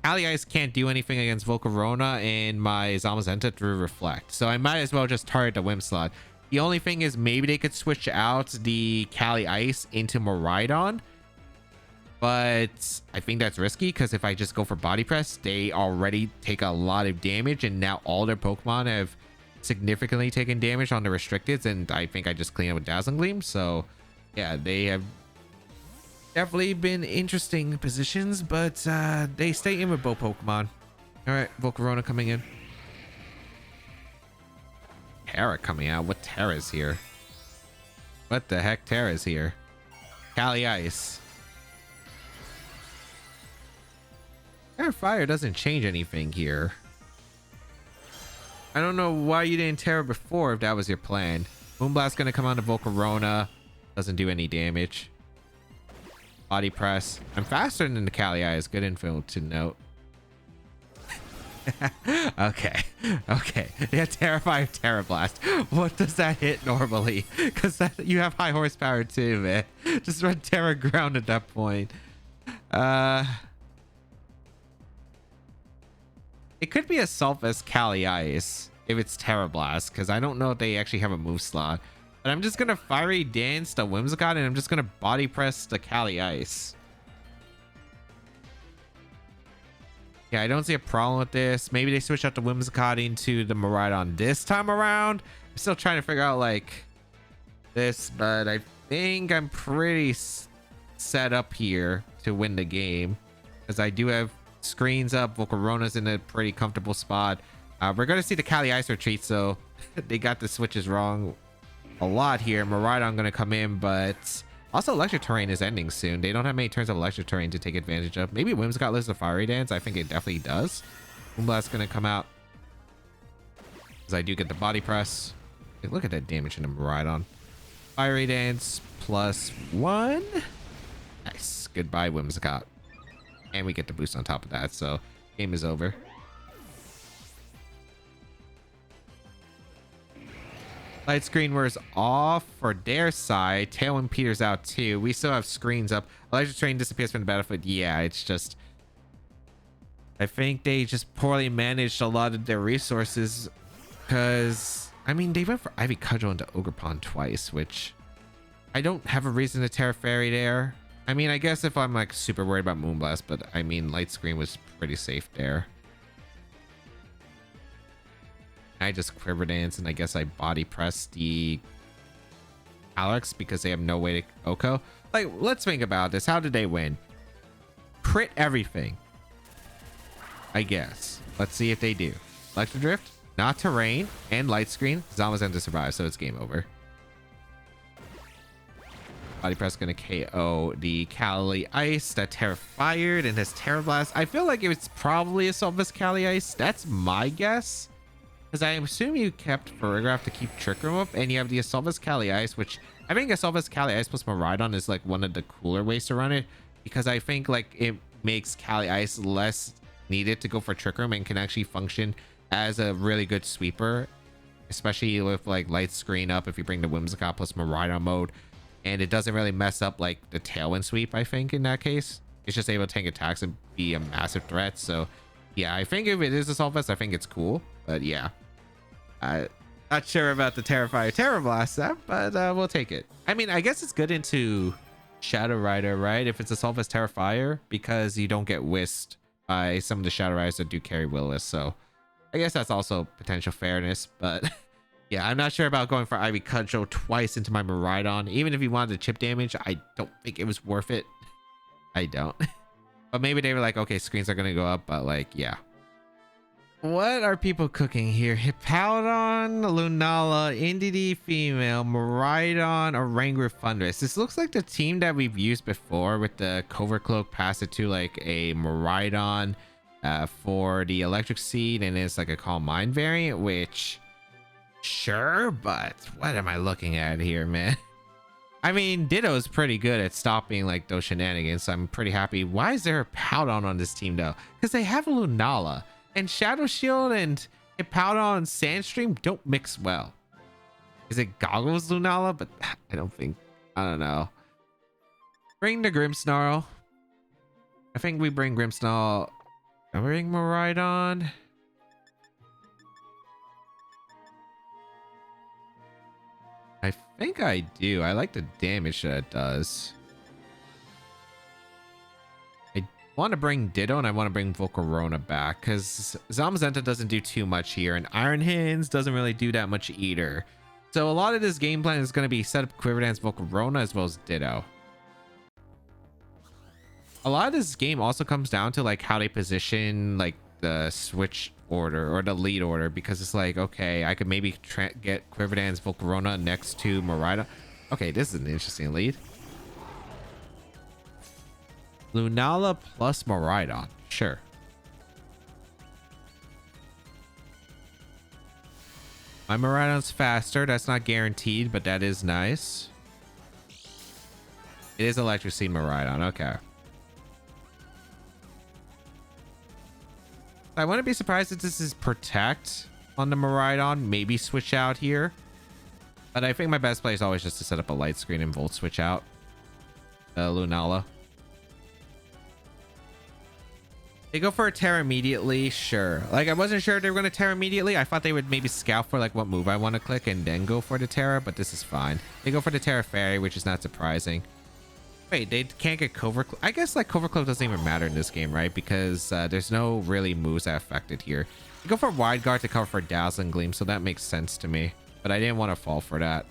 Cali Ice can't do anything against Volcarona and my Zamazenta through Reflect, so I might as well just target the Whim slot. The only thing is maybe they could switch out the Cali Ice into Miraidon, but I think that's risky because if I just go for Body Press, they already take a lot of damage, and now all their Pokemon have significantly taken damage on the restricteds, and I think I just clean up with Dazzling Gleam. So yeah, they have definitely been interesting positions, but they stay in with both Pokemon. All right, Volcarona coming in. Terra coming out. What Terra's here? What the heck Terra's here? Cali Ice. Terra Fire doesn't change anything here. I don't know why you didn't Terra before if that was your plan. Moonblast gonna come on to Volcarona. Doesn't do any damage. Body Press. I'm faster than the Cali Ice. Good info to note. Okay. Yeah, Terrify of Terra Blast. What does that hit normally? Because you have high horsepower too, man. Just run Terra Ground at that point. It could be a Sulfus Cali Ice if it's Terra Blast, because I don't know if they actually have a move slot. But I'm just gonna Fiery Dance the Whimsicott, and I'm just gonna Body Press the Cali Ice. Yeah, I don't see a problem with this. Maybe they switch out the Whimsicott into the Miraidon this time around. I'm still trying to figure out like this, but I think I'm pretty set up here to win the game, because I do have screens up. Volcarona's in a pretty comfortable spot. We're going to see the Cali Ice retreat, so they got the switches wrong a lot here. Miraidon going to come in, but also Electric Terrain is ending soon. They don't have many turns of Electric Terrain to take advantage of. Maybe Whimsicott lives the Fiery Dance. I think it definitely does. Moonblast's going to come out, because I do get the Body Press. Hey, look at that damage in the Miraidon. Fiery Dance +1. Nice. Goodbye, Whimsicott. And we get the boost on top of that, so game is over. Light screen wears off for their side. Tailwind peters out too. We still have screens up. Electric Train disappears from the battlefield. Yeah, it's just... I think they just poorly managed a lot of their resources, because... I mean, they went for Ivy Cudgel into Ogerpon twice, which... I don't have a reason to Terra Fairy there. I mean, I guess if I'm like super worried about Moonblast, but I mean, Light Screen was pretty safe there. I just Quiver Dance and I guess I body press the Alex because they have no way to Oko. Like, let's think about this. How did they win? Crit everything, I guess. Let's see if they do. Electro Drift, not Terrain, and Light Screen. Zamazenta survive, so it's game over. Body Press gonna KO the Cali Ice that Terra fired and his Terra Blast. I feel like it's probably a Solvus Cali Ice. That's my guess. Because I assume you kept Ferrigraph to keep Trick Room up, and you have the Assaultus Cali Ice, which I think Assaultus Cali Ice plus Miraidon is like one of the cooler ways to run it, because I think like it makes Cali Ice less needed to go for Trick Room and can actually function as a really good sweeper, especially with like Light Screen up if you bring the Whimsicott plus Miraidon mode, and it doesn't really mess up like the Tailwind sweep. I think in that case, it's just able to tank attacks and be a massive threat. So yeah, I think if it is Assaultus, I think it's cool, but yeah. Not sure about the Terrifier Terra Blast set, but we'll take it. I mean, I guess it's good into Shadow Rider, right? If it's a Solvus Terrifier, because you don't get whisked by some of the Shadow Riders that do carry Willis. So I guess that's also potential fairness. But yeah, I'm not sure about going for Ivy Cudgel twice into my Miraidon. Even if you wanted to chip damage, I don't think it was worth it. I don't. But maybe they were like, okay, screens are going to go up, but like, yeah. What are people cooking here? Hippowdon, Lunala, Indeedee Female, Miraidon, Oranguru Thundurus. This looks like the team that we've used before with the Covert Cloak, pass it to like a Miraidon for the Electric Seed, and it's like a Calm Mind variant, which sure, but what am I looking at here, man? I mean, Ditto is pretty good at stopping like those shenanigans, so I'm pretty happy. Why is there a Hippowdon on this team though? Because they have a Lunala. And Shadow Shield and Hippowdon and Sandstream don't mix well. Is it Goggles Lunala? But I don't know. Bring the Grimmsnarl. I think we bring Grimmsnarl. And we bring Miraidon. I think I do. I like the damage that it does. I want to bring Ditto and I want to bring Volcarona back because Zamazenta doesn't do too much here, and Iron Hands doesn't really do that much either. So a lot of this game plan is going to be set up Quiver Dance, Volcarona, as well as Ditto. A lot of this game also comes down to like how they position like the switch order or the lead order, because it's like, okay, I could maybe get Quiver Dance, Volcarona next to Miraidon. Okay, this is an interesting lead. Lunala plus Miraidon. Sure. My Miraidon's faster. That's not guaranteed, but that is nice. It is Electric Seed Miraidon. Okay. I wouldn't be surprised if this is Protect on the Miraidon. Maybe switch out here. But I think my best play is always just to set up a Light Screen and Volt switch out Lunala. They go for a Terra immediately, sure. Like, I wasn't sure if they were going to Terra immediately. I thought they would maybe scout for like what move I want to click and then go for the Terra, but this is fine. They go for the Terra Fairy, which is not surprising. Wait, they can't get Covert Cloak. I guess like Covert Cloak doesn't even matter in this game, right? Because there's no really moves that affect it here. You go for Wide Guard to cover for Dazzling Gleam, so that makes sense to me. But I didn't want to fall for that.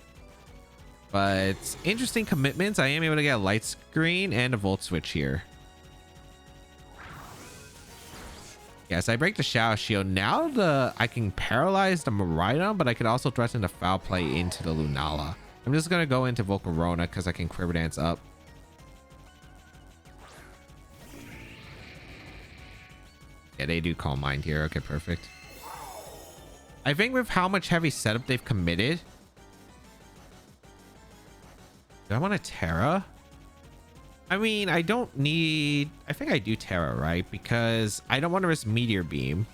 But interesting commitments. I am able to get a Light Screen and a Volt Switch here. Yes, I break the Shadow Shield. Now I can paralyze the Miraidon, but I could also threaten the Foul Play into the Lunala. I'm just going to go into Volcarona because I can Quiver Dance up. Yeah, they do Calm Mind here. Okay, perfect. I think with how much heavy setup they've committed. Do I want a Terra? I mean, I don't need... I think I do Terra, right? Because I don't want to risk Meteor Beam.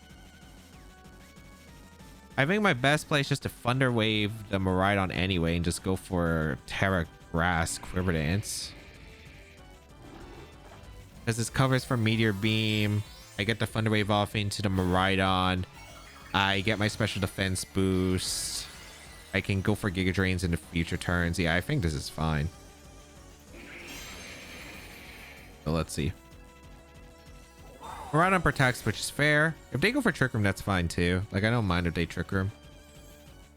I think my best play is just to Thunder Wave the Miraidon anyway and just go for Terra Grass Quiver Dance. Because this covers for Meteor Beam. I get the Thunder Wave off into the Miraidon. I get my special defense boost. I can go for Giga Drains in the future turns. Yeah, I think this is fine. So let's see. Miraidon protects, which is fair. If they go for Trick Room, that's fine too. Like, I don't mind if they Trick Room.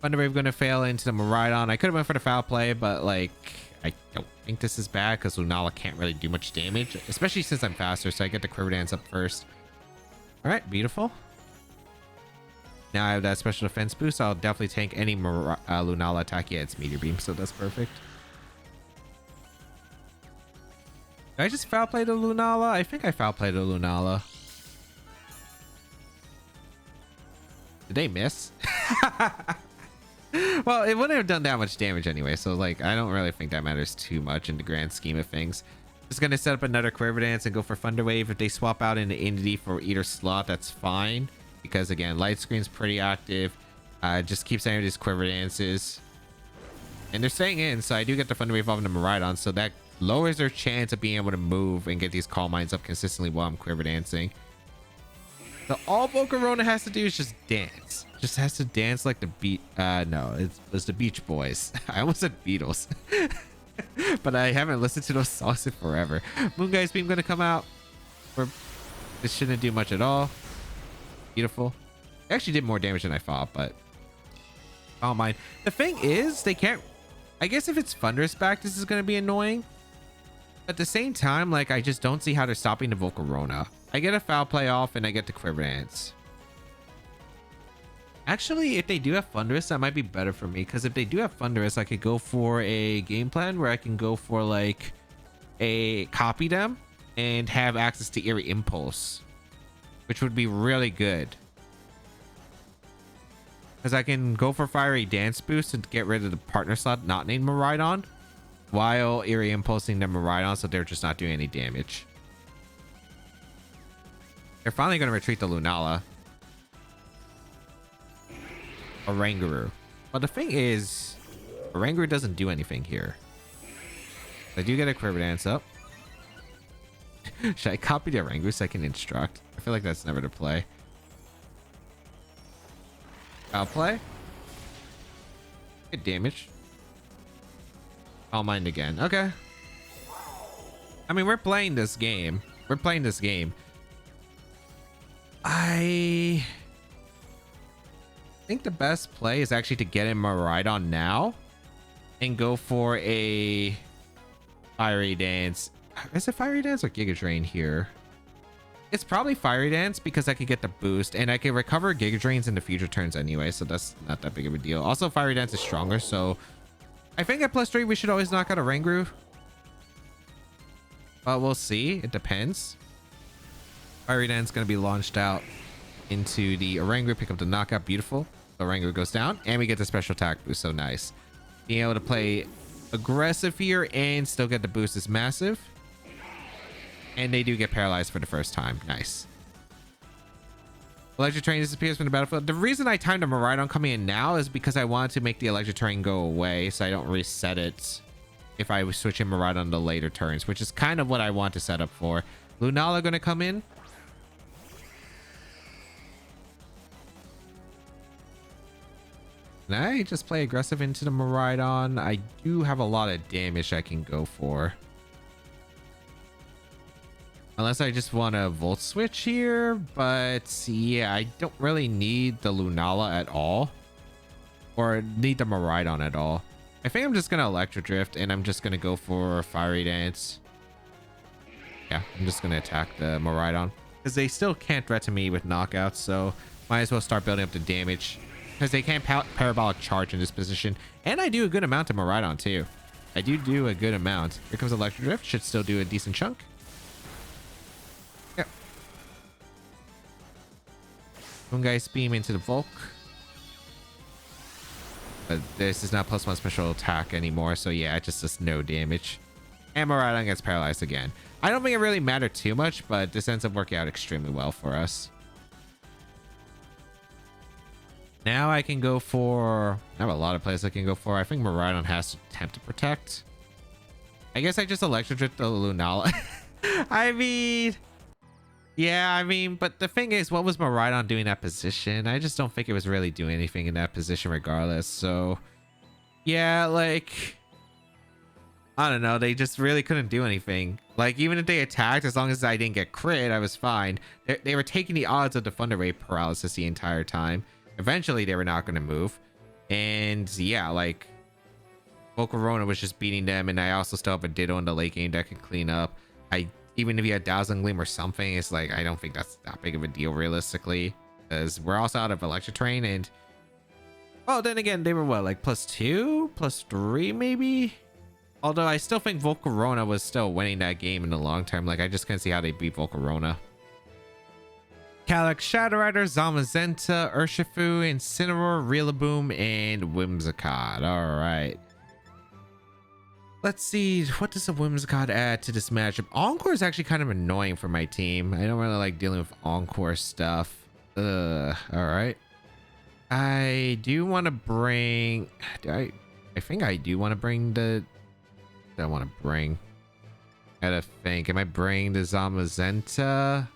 Thunder Wave going to fail into the Miraidon. I could have went for the foul play, but like I don't think this is bad because Lunala can't really do much damage, especially since I'm faster. So I get the Quiver Dance up first. All right, beautiful. Now I have that special defense boost. I'll definitely tank any Lunala attack. Yeah, it's Meteor Beam, so that's perfect. Did I just foul play the Lunala? I think I foul played the Lunala. Did they miss? Well, it wouldn't have done that much damage anyway, so like I don't really think that matters too much in the grand scheme of things. Just gonna set up another Quiver Dance and go for Thunder Wave. If they swap out into Indie for either slot, that's fine, because again, Light Screen's pretty active. Just keep sending these Quiver Dances, and they're staying in, so I do get the Thunder Wave off into Miraidon, so that lowers their chance of being able to move and get these Calm Minds up consistently while I'm Quiver Dancing. So all Volcarona has to do is just dance. Just has to dance like the no, it was the Beach Boys. I almost said Beatles. But I haven't listened to those songs in forever. Moongeist Beam gonna come out. This shouldn't do much at all. Beautiful. It actually did more damage than I thought, but I don't mind. The thing is, they can't... I guess if it's Thunderous back, this is gonna be annoying. At the same time, like, I just don't see how they're stopping the Volcarona. I get a foul play off and I get the Quiver Dance. Actually, if they do have Thunderous, that might be better for me, because if they do have Thunderous, I could go for a game plan where I can go for like a copy them and have access to Eerie Impulse, which would be really good, because I can go for Fiery Dance boost and get rid of the partner slot not named Miraidon while Eerie Impulsing the Miraidon, so they're just not doing any damage. They're finally going to retreat the Lunala. Oranguru. Well, the thing is, Oranguru doesn't do anything here. I do get a Quiver Dance up. Should I copy the Oranguru so I can instruct? I feel like that's never the play. I'll play. Good damage. I'll mind again. Okay. I mean, we're playing this game. We're playing this game. I think the best play is actually to get in Miraidon now and go for a Fiery Dance. Is it Fiery Dance or Giga Drain here? It's probably Fiery Dance because I could get the boost and I can recover Giga Drains in the future turns anyway, so that's not that big of a deal. Also, Fiery Dance is stronger, so I think at +3 we should always knock out a Oranguru. But we'll see. It depends. Fiery Dance is going to be launched out into the Oranguru, pick up the knockout. Beautiful. The Oranguru goes down and we get the special attack boost, so nice. Being able to play aggressive here and still get the boost is massive. And they do get paralyzed for the first time. Nice. Electric Terrain disappears from the battlefield. The reason I timed a Miraidon coming in now is because I wanted to make the Electric Terrain go away so I don't reset it if I was switching Miraidon to later turns, which is kind of what I want to set up for. Lunala going to come in. Can I just play aggressive into the Miraidon? I do have a lot of damage I can go for. Unless I just want to Volt Switch here, but yeah, I don't really need the Lunala at all. Or need the Miraidon at all. I think I'm just going to Electro Drift and I'm just going to go for Fiery Dance. Yeah, I'm just going to attack the Miraidon, because they still can't threaten me with knockouts, so might as well start building up the damage. Because they can't Parabolic Charge in this position. And I do a good amount to Miraidon too. I do a good amount. Here comes Electro Drift. Should still do a decent chunk. Yep. Moongeist Beam into the Volk. But this is not +1 special attack anymore. So yeah, it just does no damage. And Miraidon gets paralyzed again. I don't think it really mattered too much, but this ends up working out extremely well for us. Now I can go for... I have a lot of plays I can go for. I think Miraidon has to attempt to protect. I guess I just Electro Drift the Lunala. I mean... Yeah, I mean, but the thing is, what was Miraidon doing in that position? I just don't think it was really doing anything in that position regardless. So, yeah, like... I don't know. They just really couldn't do anything. Like, even if they attacked, as long as I didn't get crit, I was fine. They were taking the odds of the Thunder Wave paralysis the entire time. Eventually, they were not going to move. And yeah, like Volcarona was just beating them, and I also still have a Ditto in the late game that could clean up. Even if you had Dazzling Gleam or something, it's like I don't think that's that big of a deal realistically, because we're also out of Electric Terrain. And well, then again, they were what, like +2 +3 maybe. Although I still think Volcarona was still winning that game in the long term. Like I just can't see how they beat Volcarona. Calyx, Shadow Rider, Zamazenta, Urshifu, Incineroar, Rillaboom, and Whimsicott. All right. Let's see, what does a Whimsicott add to this matchup? Encore is actually kind of annoying for my team. I don't really like dealing with Encore stuff. All right. I do want to bring... I think I do want to bring the... I want to bring... I gotta think. Am I bringing the Zamazenta?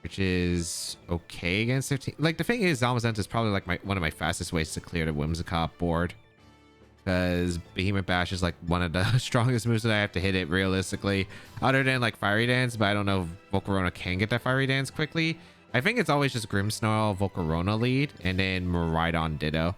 Which is okay against their team. Like, the thing is, Zamazenta is probably like one of my fastest ways to clear the Whimsicott board. Because Behemoth Bash is like one of the strongest moves that I have to hit it realistically. Other than like Fiery Dance, but I don't know if Volcarona can get that Fiery Dance quickly. I think it's always just Grimmsnarl, Volcarona lead, and then Miraidon Ditto.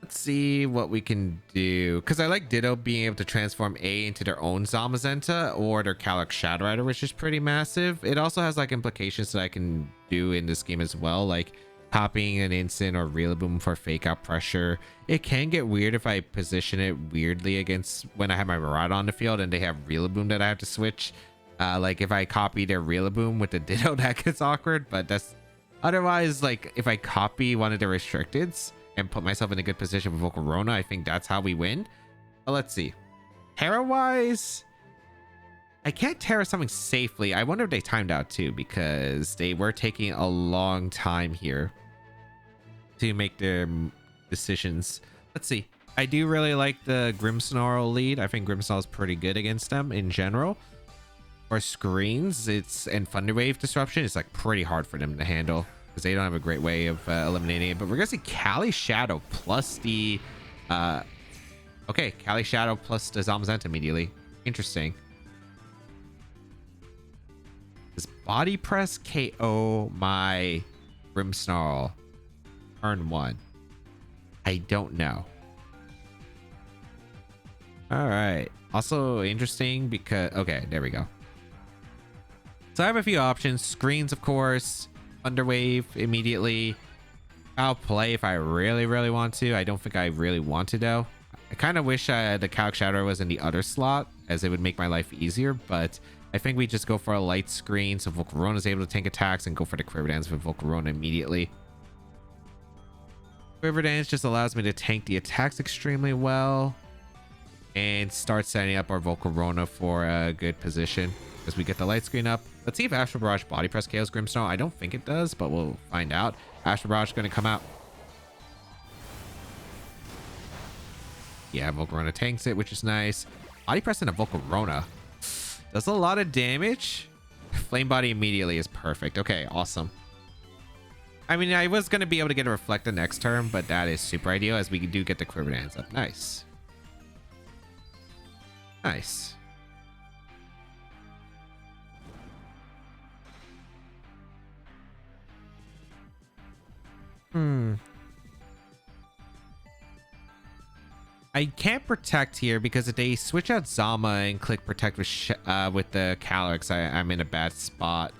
Let's see what we can do. Because I like Ditto being able to transform A into their own Zamazenta or their Calyx Shadow Rider, which is pretty massive. It also has like implications that I can do in this game as well. Like copying an Instant or Rillaboom for fake out pressure. It can get weird if I position it weirdly against when I have my Miraidon on the field and they have Rillaboom that I have to switch. Like if I copy their Rillaboom with the Ditto, that gets awkward. But that's otherwise, like if I copy one of the restricteds and put myself in a good position with Volcarona, I think that's how we win. But let's see. Terra wise, I can't Terra something safely. I wonder if they timed out too, because they were taking a long time here to make their decisions. Let's see. I do really like the Grimmsnarl lead. I think Grimmsnarl is pretty good against them in general. For screens, and Thunder Wave disruption, it's like pretty hard for them to handle because they don't have a great way of eliminating it. But we're gonna see Cali Shadow plus the okay, Cali Shadow plus the Zamazenta immediately. Interesting. Does Body Press KO my Grimmsnarl turn 1? I don't know. All right. Also interesting because okay, there we go. So I have a few options. Screens, of course. Underwave immediately. I'll play if I really want to. I don't think I really want to though. I kind of wish the Calyx Shadow was in the other slot, as it would make my life easier, but I think we just go for a light screen so Volcarona is able to tank attacks and go for the Quiver Dance with Volcarona immediately. Quiver Dance just allows me to tank the attacks extremely well and start setting up our Volcarona for a good position as we get the light screen up. Let's see if Astral Barrage Body Press KOs Grimmsnarl. I don't think it does, but we'll find out. Astral Barrage is going to come out. Yeah, Volcarona tanks it, which is nice. Body Press in a Volcarona does a lot of damage. Flame Body immediately is perfect. Okay, awesome. I mean, I was going to be able to get a Reflect the next turn, but that is super ideal as we do get the Quiver Dance up. Nice. Nice. I can't protect here because if they switch out Zama and click protect with the Calyx, I'm in a bad spot.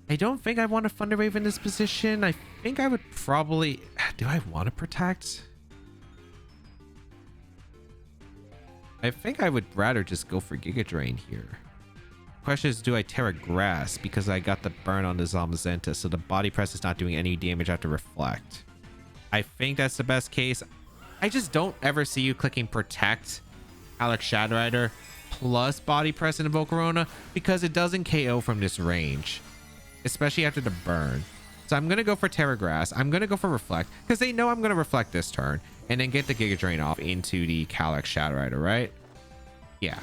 I don't think I want to Thunder Wave in this position. I think I would probably... Do I want to protect? I think I would rather just go for Giga Drain here. Question is, do I Terra Grass because I got the burn on the Zamazenta, so the Body Press is not doing any damage after Reflect. I think that's the best case. I just don't ever see you clicking Protect Calyx Shadow Rider plus Body Press into Volcarona because it doesn't KO from this range, especially after the burn. So I'm going to go for Terra Grass. I'm going to go for Reflect because they know I'm going to Reflect this turn and then get the Giga Drain off into the Calyx Shadow Rider, right? Yeah.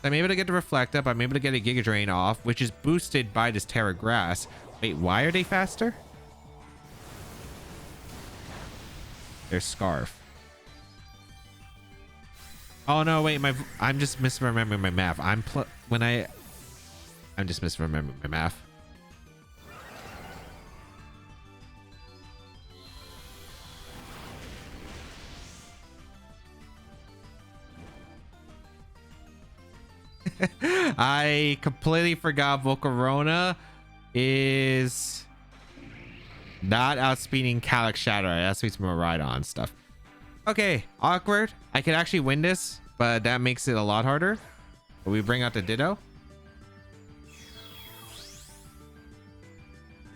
I'm able to get the Reflect up. I'm able to get a Giga Drain off, which is boosted by this Terra Grass. Wait, why are they faster? There's Scarf. Oh no, wait, I'm just misremembering my math. I'm just misremembering my math. I completely forgot Volcarona is not outspeeding Calyx Shadow. Outspeeds Miraidon stuff. Okay, awkward. I could actually win this, but that makes it a lot harder. We bring out the Ditto.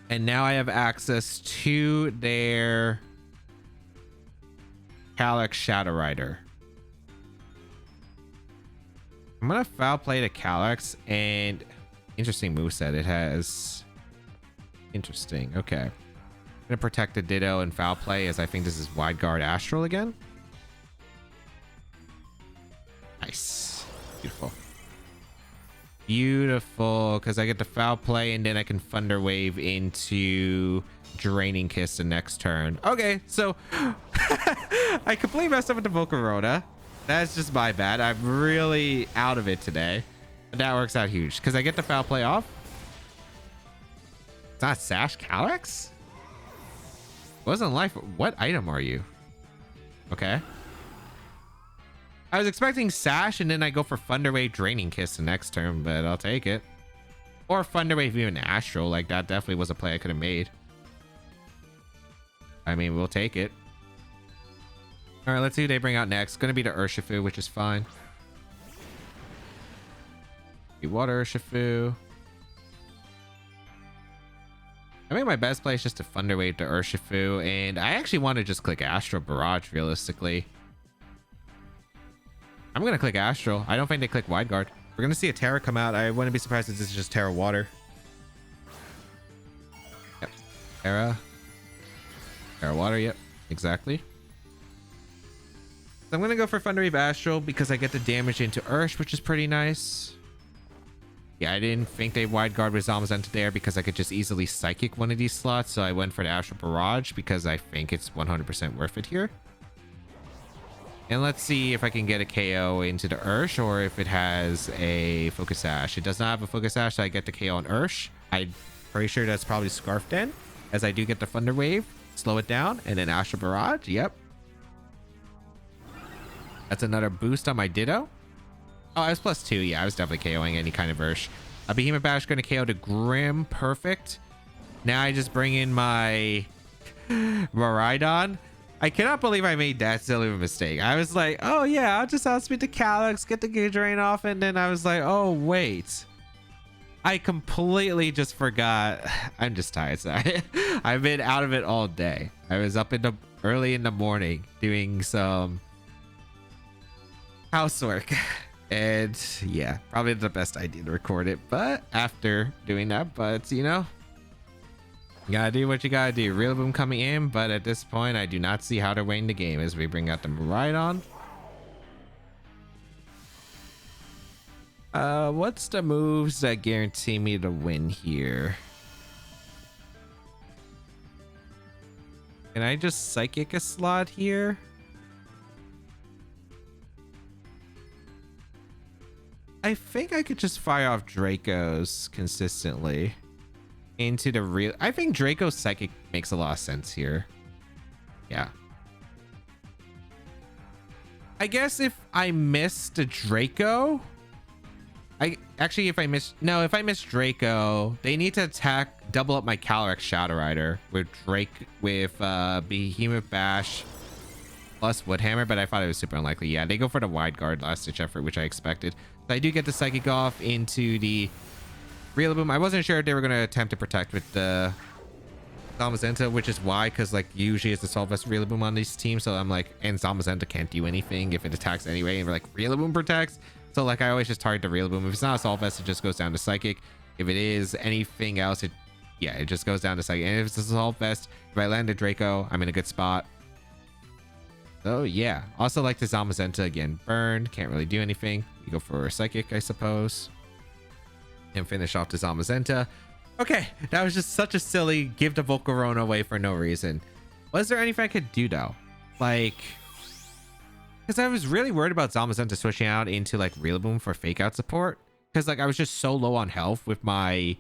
And now I have access to their Calyx Shadow Rider. I'm gonna foul play the Calyx, and interesting moveset it has. Interesting. Okay. I'm gonna protect the Ditto and foul play, as I think this is Wide Guard Astral again. Nice. Beautiful. Beautiful, because I get the foul play and then I can Thunder Wave into Draining Kiss the next turn. Okay, so I completely messed up with the Volcarona. That's just my bad. I'm really out of it today. But that works out huge because I get the foul play off. It's not Sash Calyx? Wasn't life. What item are you? Okay. I was expecting Sash and then I go for Thunder Wave Draining Kiss the next turn, but I'll take it. Or Thunder Wave even Astral. Like, that definitely was a play I could have made. I mean, we'll take it. All right, let's see who they bring out next. Gonna be the Urshifu, which is fine. Water Urshifu. I think my best play is just to Thunder Wave to Urshifu, and I actually want to just click Astral Barrage realistically. I'm gonna click Astral. I don't think they click Wide Guard. We're gonna see a Terra come out. I wouldn't be surprised if this is just Terra Water. Yep. Terra Water, yep. Exactly. So I'm gonna go for Thunder Wave Astral because I get the damage into Ursh, which is pretty nice. Yeah, I didn't think they Wide Guard with Zamazenta there because I could just easily Psychic one of these slots, so I went for the Astral Barrage because I think it's 100% worth it here. And let's see if I can get a KO into the Ursh or if it has a Focus Sash. It does not have a Focus Sash, so I get the KO on Ursh. I'm pretty sure that's probably Scarf Den, as I do get the Thunder Wave, slow it down, and then Astral Barrage. Yep. That's another boost on my Ditto. Oh, I was +2. Yeah, I was definitely KOing any kind of Ursh. A Behemoth Bash going to KO the Grim. Perfect. Now I just bring in my Miraidon. I cannot believe I made that silly of a mistake. I was like, oh yeah, I'll just outspeed the Calyx, get the Gear Drain off, and then I was like, oh wait. I completely just forgot. I'm just tired, sorry. I've been out of it all day. I was up early in the morning doing some housework. And yeah, probably the best idea to record it, but after doing that, but you know, you gotta do what you gotta do. Rillaboom coming in, but at this point I do not see how to win the game as we bring out the Miraidon. What's the moves that guarantee me to win here? Can I just Psychic a slot here? I think I could just fire off Dracos consistently into the real. I think Draco Psychic makes a lot of sense here. Yeah. I guess if I miss the Draco, if I miss Draco, they need to attack, double up my Calyx Shadow Rider with Behemoth Bash plus Woodhammer, but I thought it was super unlikely. Yeah, they go for the Wide Guard last ditch effort, which I expected. So I do get the Psychic off into the Rillaboom. I wasn't sure if they were going to attempt to protect with the Zamazenta, which is why, because like usually it's the Assault Vest Rillaboom on these teams. So I'm like, and Zamazenta can't do anything if it attacks anyway. And we're like, Rillaboom protects. So like I always just target the Rillaboom. If it's not Assault Vest, it just goes down to Psychic. If it is anything else, it just goes down to Psychic. And if it's Assault Vest, if I land a Draco, I'm in a good spot. So yeah, also like the Zamazenta again, burned, can't really do anything. You go for a Psychic, I suppose, and finish off the Zamazenta. Okay, that was just such a silly give the Volcarona away for no reason. Was there anything I could do though? Like, because I was really worried about Zamazenta switching out into like Rillaboom for fake out support, because like I was just so low on health with my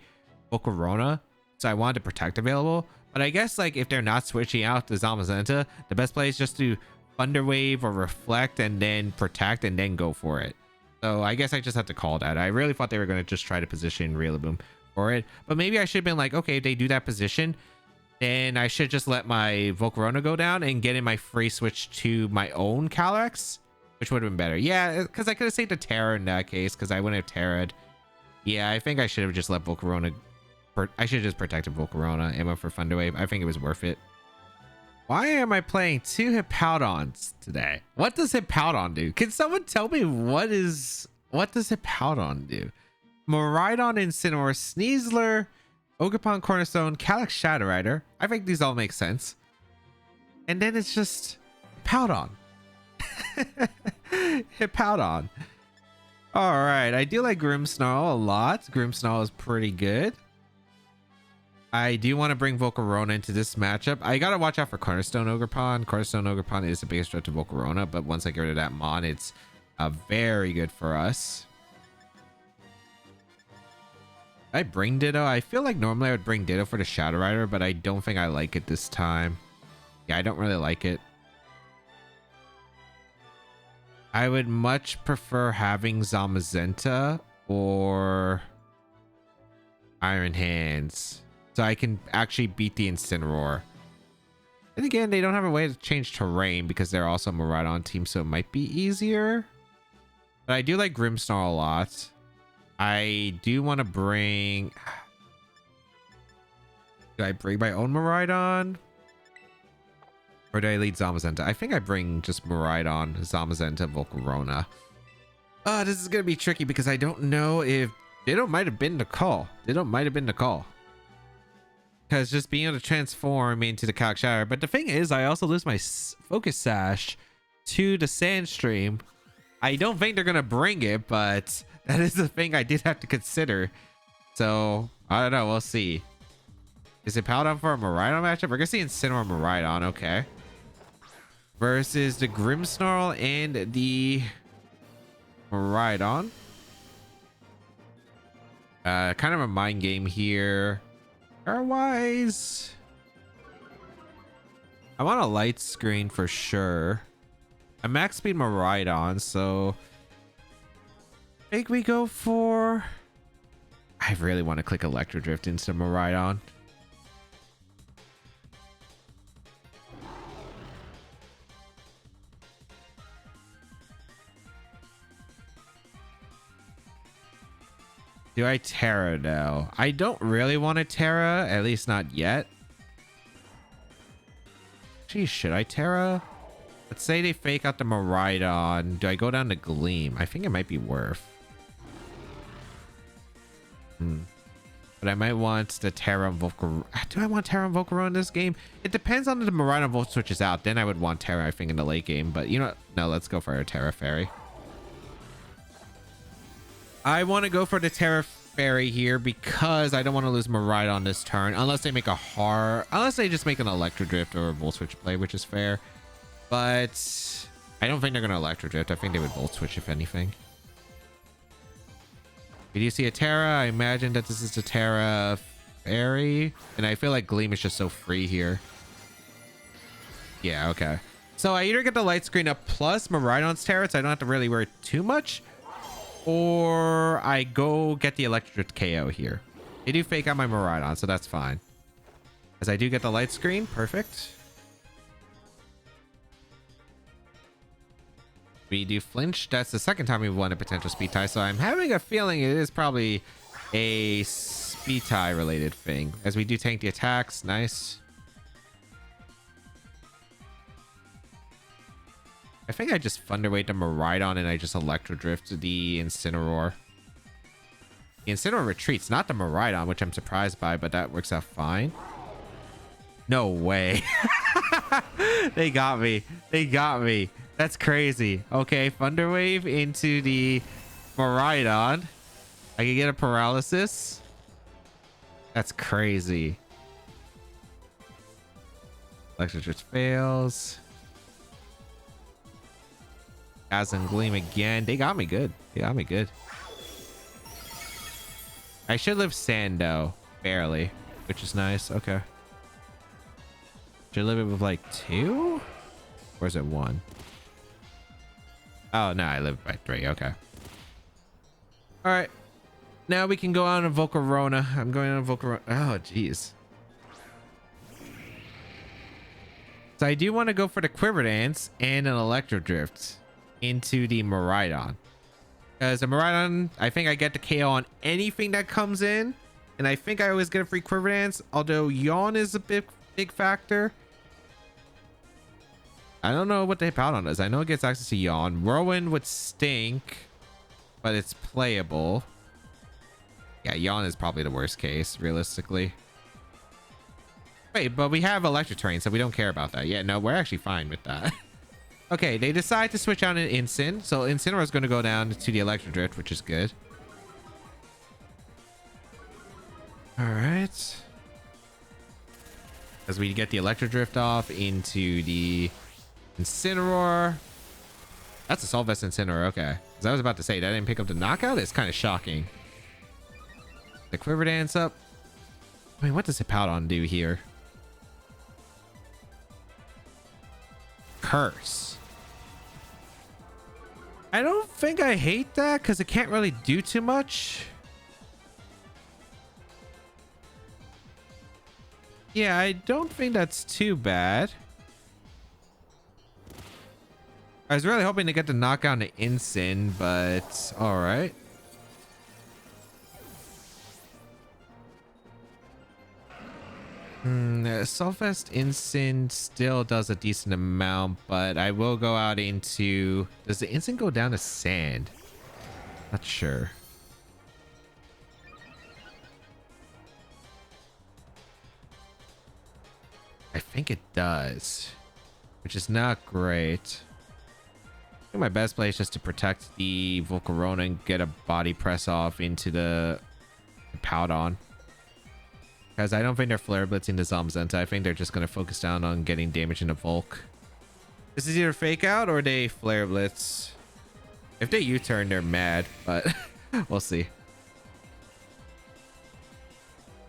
Volcarona, so I wanted to protect available. But I guess like if they're not switching out the Zamazenta, the best play is just to Thunder Wave or Reflect and then protect and then go for it. So I guess I just have to call that. I really thought they were going to just try to position Rillaboom for it. But maybe I should have been like, okay, if they do that position, then I should just let my Volcarona go down and get in my free switch to my own Calyrex, which would have been better. Yeah, because I could have saved a Terra in that case, because I wouldn't have Terra'd. Yeah, I think I should have just let Volcarona... I should have just protected Volcarona and went for Thunder Wave. I think it was worth it. Why am I playing 2 Hippowdons today? What does Hippowdon do? Can someone tell me what does Hippowdon do? Miraidon, Incineroar, Sneasler, Ogerpon, Cornerstone, Calyrex, Shadow Rider. I think these all make sense. And then it's just Hippowdon. Hippowdon. Alright, I do like Grimmsnarl a lot. Grimmsnarl is pretty good. I do want to bring Volcarona into this matchup. I gotta watch out for Cornerstone Ogerpon. Cornerstone Ogerpon is the biggest threat to Volcarona, but once I get rid of that Mon, it's very good for us. I bring Ditto. I feel like normally I would bring Ditto for the Shadow Rider, but I don't think I like it this time. Yeah, I don't really like it. I would much prefer having Zamazenta or Iron Hands, so I can actually beat the Incineroar. And again, they don't have a way to change terrain because they're also a Miraidon team, so it might be easier. But I do like Grimmsnarl a lot. I do want to bring... Do I bring my own Miraidon? Or do I lead Zamazenta? I think I bring just Miraidon, Zamazenta, Volcarona. This is going to be tricky because I don't know if... Ditto might have been the call. Ditto might have been the call. Because just being able to transform into the Calyrex Shadow. But the thing is, I also lose my Focus Sash to the Sandstream. I don't think they're going to bring it, but that is the thing I did have to consider. So, I don't know. We'll see. Is it Hippowdon for a Miraidon matchup? We're going to see Incineroar Miraidon. Okay. Versus the Grimmsnarl and the Miraidon. Kind of a mind game here. Wise. I want a light screen for sure. A max speed Miraidon, so I think we go for... I really want to click Electro Drift into Miraidon. Do I Terra now? I don't really want to Terra, at least not yet. Geez, should I Terra? Let's say they fake out the Miraidon. Do I go down to Gleam? I think it might be worth. But I might want the Terra and Volcarona. Do I want Terra and Volcarona in this game? It depends on the Miraidon Volt switches out. Then I would want Terra, I think, in the late game. But you know what? No, let's go for a Terra Fairy. I want to go for the Terra Fairy here because I don't want to lose Miraidon this turn unless they make a unless they just make an Electro Drift or a Volt Switch play, which is fair. But I don't think they're going to Electro Drift. I think they would Volt Switch if anything. Did you see a Terra? I imagine that this is a Terra Fairy, and I feel like Gleam is just so free here. Yeah, okay. So I either get the light screen up plus Miraidon's Terra, so I don't have to really worry too much. Or I go get the Electric KO here. They do fake out my Miraidon, so that's fine. As I do get the light screen. Perfect. We do flinch. That's the second time we've won a potential speed tie, so I'm having a feeling it is probably a speed tie related thing. As we do tank the attacks. Nice. I think I just Thunderweight the Miraidon and I just Electro Drift the Incineroar. The Incineroar retreats, not the Miraidon, which I'm surprised by, but that works out fine. No way. They got me. They got me. That's crazy. Okay, Thunder Wave into the Miraidon. I can get a paralysis. That's crazy. Electro Drift fails. And Gleam again. They got me good. They got me good. I should live Sando barely, which is nice. Okay. Should I live it with like 2? Or is it 1? Oh no, I live by 3. Okay. All right. Now we can go on a Volcarona. I'm going on a Volcarona. Oh, jeez. So I do want to go for the Quiver Dance and an Electro Drift into the Miraidon. Because the Miraidon, I think I get the KO on anything that comes in. And I think I always get a free Quiver Dance. Although Yawn is a big factor. I don't know what the Hippowdon does. I know it gets access to Yawn. Whirlwind would stink. But it's playable. Yeah, Yawn is probably the worst case, realistically. Wait, but we have Electric Terrain, so we don't care about that. Yeah, no, we're actually fine with that. Okay, they decide to switch out an Incin. So Incineroar is going to go down to the Electric Drift, which is good. All right. As we get the Electric Drift off into the Incineroar. That's a Solvest Incineroar, okay. As I was about to say, that didn't pick up the knockout? It's kind of shocking. The Quiver Dance up. I mean, what does Hippowdon do here? Curse. I don't think I hate that because it can't really do too much. Yeah, I don't think that's too bad. I was really hoping to get the knockout to Incin, but all right. Solfest Incin still does a decent amount, but I will go out into... Does the Incin go down to Sand? Not sure. I think it does, which is not great. I think my best play is just to protect the Volcarona and get a body press off into the Hippowdon. Because I don't think they're Flare Blitzing the Zamazenta. I think they're just going to focus down on getting damage into Volk. This is either Fake Out or they Flare Blitz. If they U-turn, they're mad, but we'll see.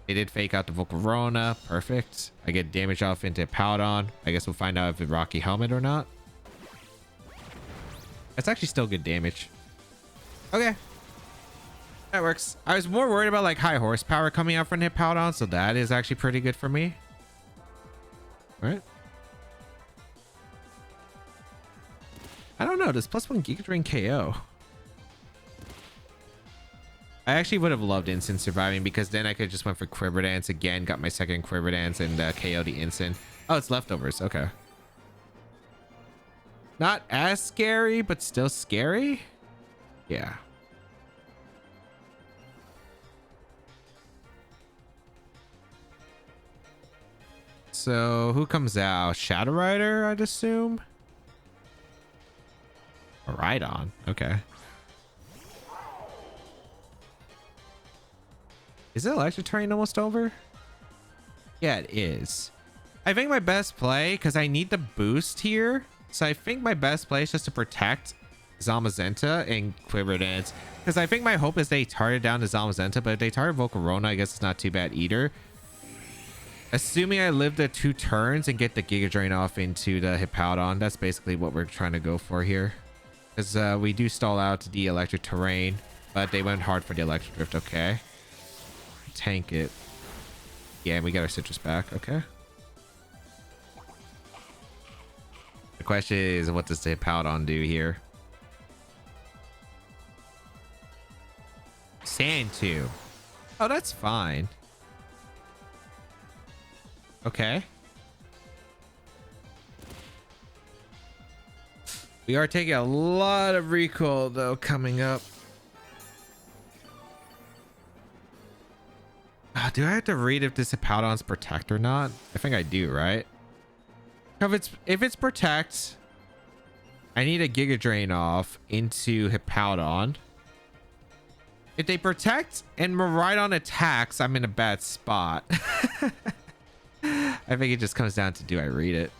They did Fake Out the Volcarona. Perfect. I get damage off into Hippowdon. I guess we'll find out if it's Rocky Helmet or not. That's actually still good damage. Okay. That works. I was more worried about like high horsepower coming out from Hippowdon, so that is actually pretty good for me. All right. I don't know. Does +1 Giga Drain KO? I actually would have loved Incin surviving because then I could just went for Quiver Dance again, got my second Quiver Dance and KO the Incin. Oh, it's leftovers. Okay. Not as scary, but still scary. Yeah. So who comes out? Shadow Rider, I'd assume. A Rhydon. Okay. Is the Electric Terrain almost over? Yeah, it is. I think my best play, because I need the boost here. So I think my best play is just to protect Zamazenta and Quiver Dance. Because I think my hope is they target down to Zamazenta, but if they target Volcarona, I guess it's not too bad either. Assuming I live the 2 turns and get the Giga Drain off into the Hippowdon, that's basically what we're trying to go for here. Because we do stall out the Electric Terrain, but they went hard for the Electric Drift. Okay. Tank it. Yeah, and we got our Citrus back. Okay. The question is, what does the Hippowdon do here? Sand Tomb. Oh, that's fine. Okay. We are taking a lot of recoil though coming up. Do I have to read if this Hippowdon's Protect or not? I think I do, right? If it's Protect, I need a Giga Drain off into Hippowdon. If they Protect and Miraidon attacks, I'm in a bad spot. I think it just comes down to, do I read it?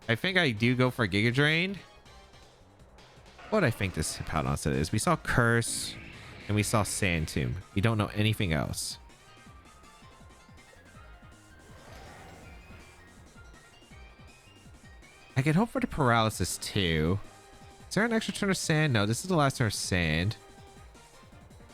I think I do go for Giga Drain. What I think this Hippowdon set is. We saw Curse and we saw Sand Tomb. We don't know anything else. I can hope for the Paralysis too. Is there an extra turn of Sand? No, this is the last turn of Sand.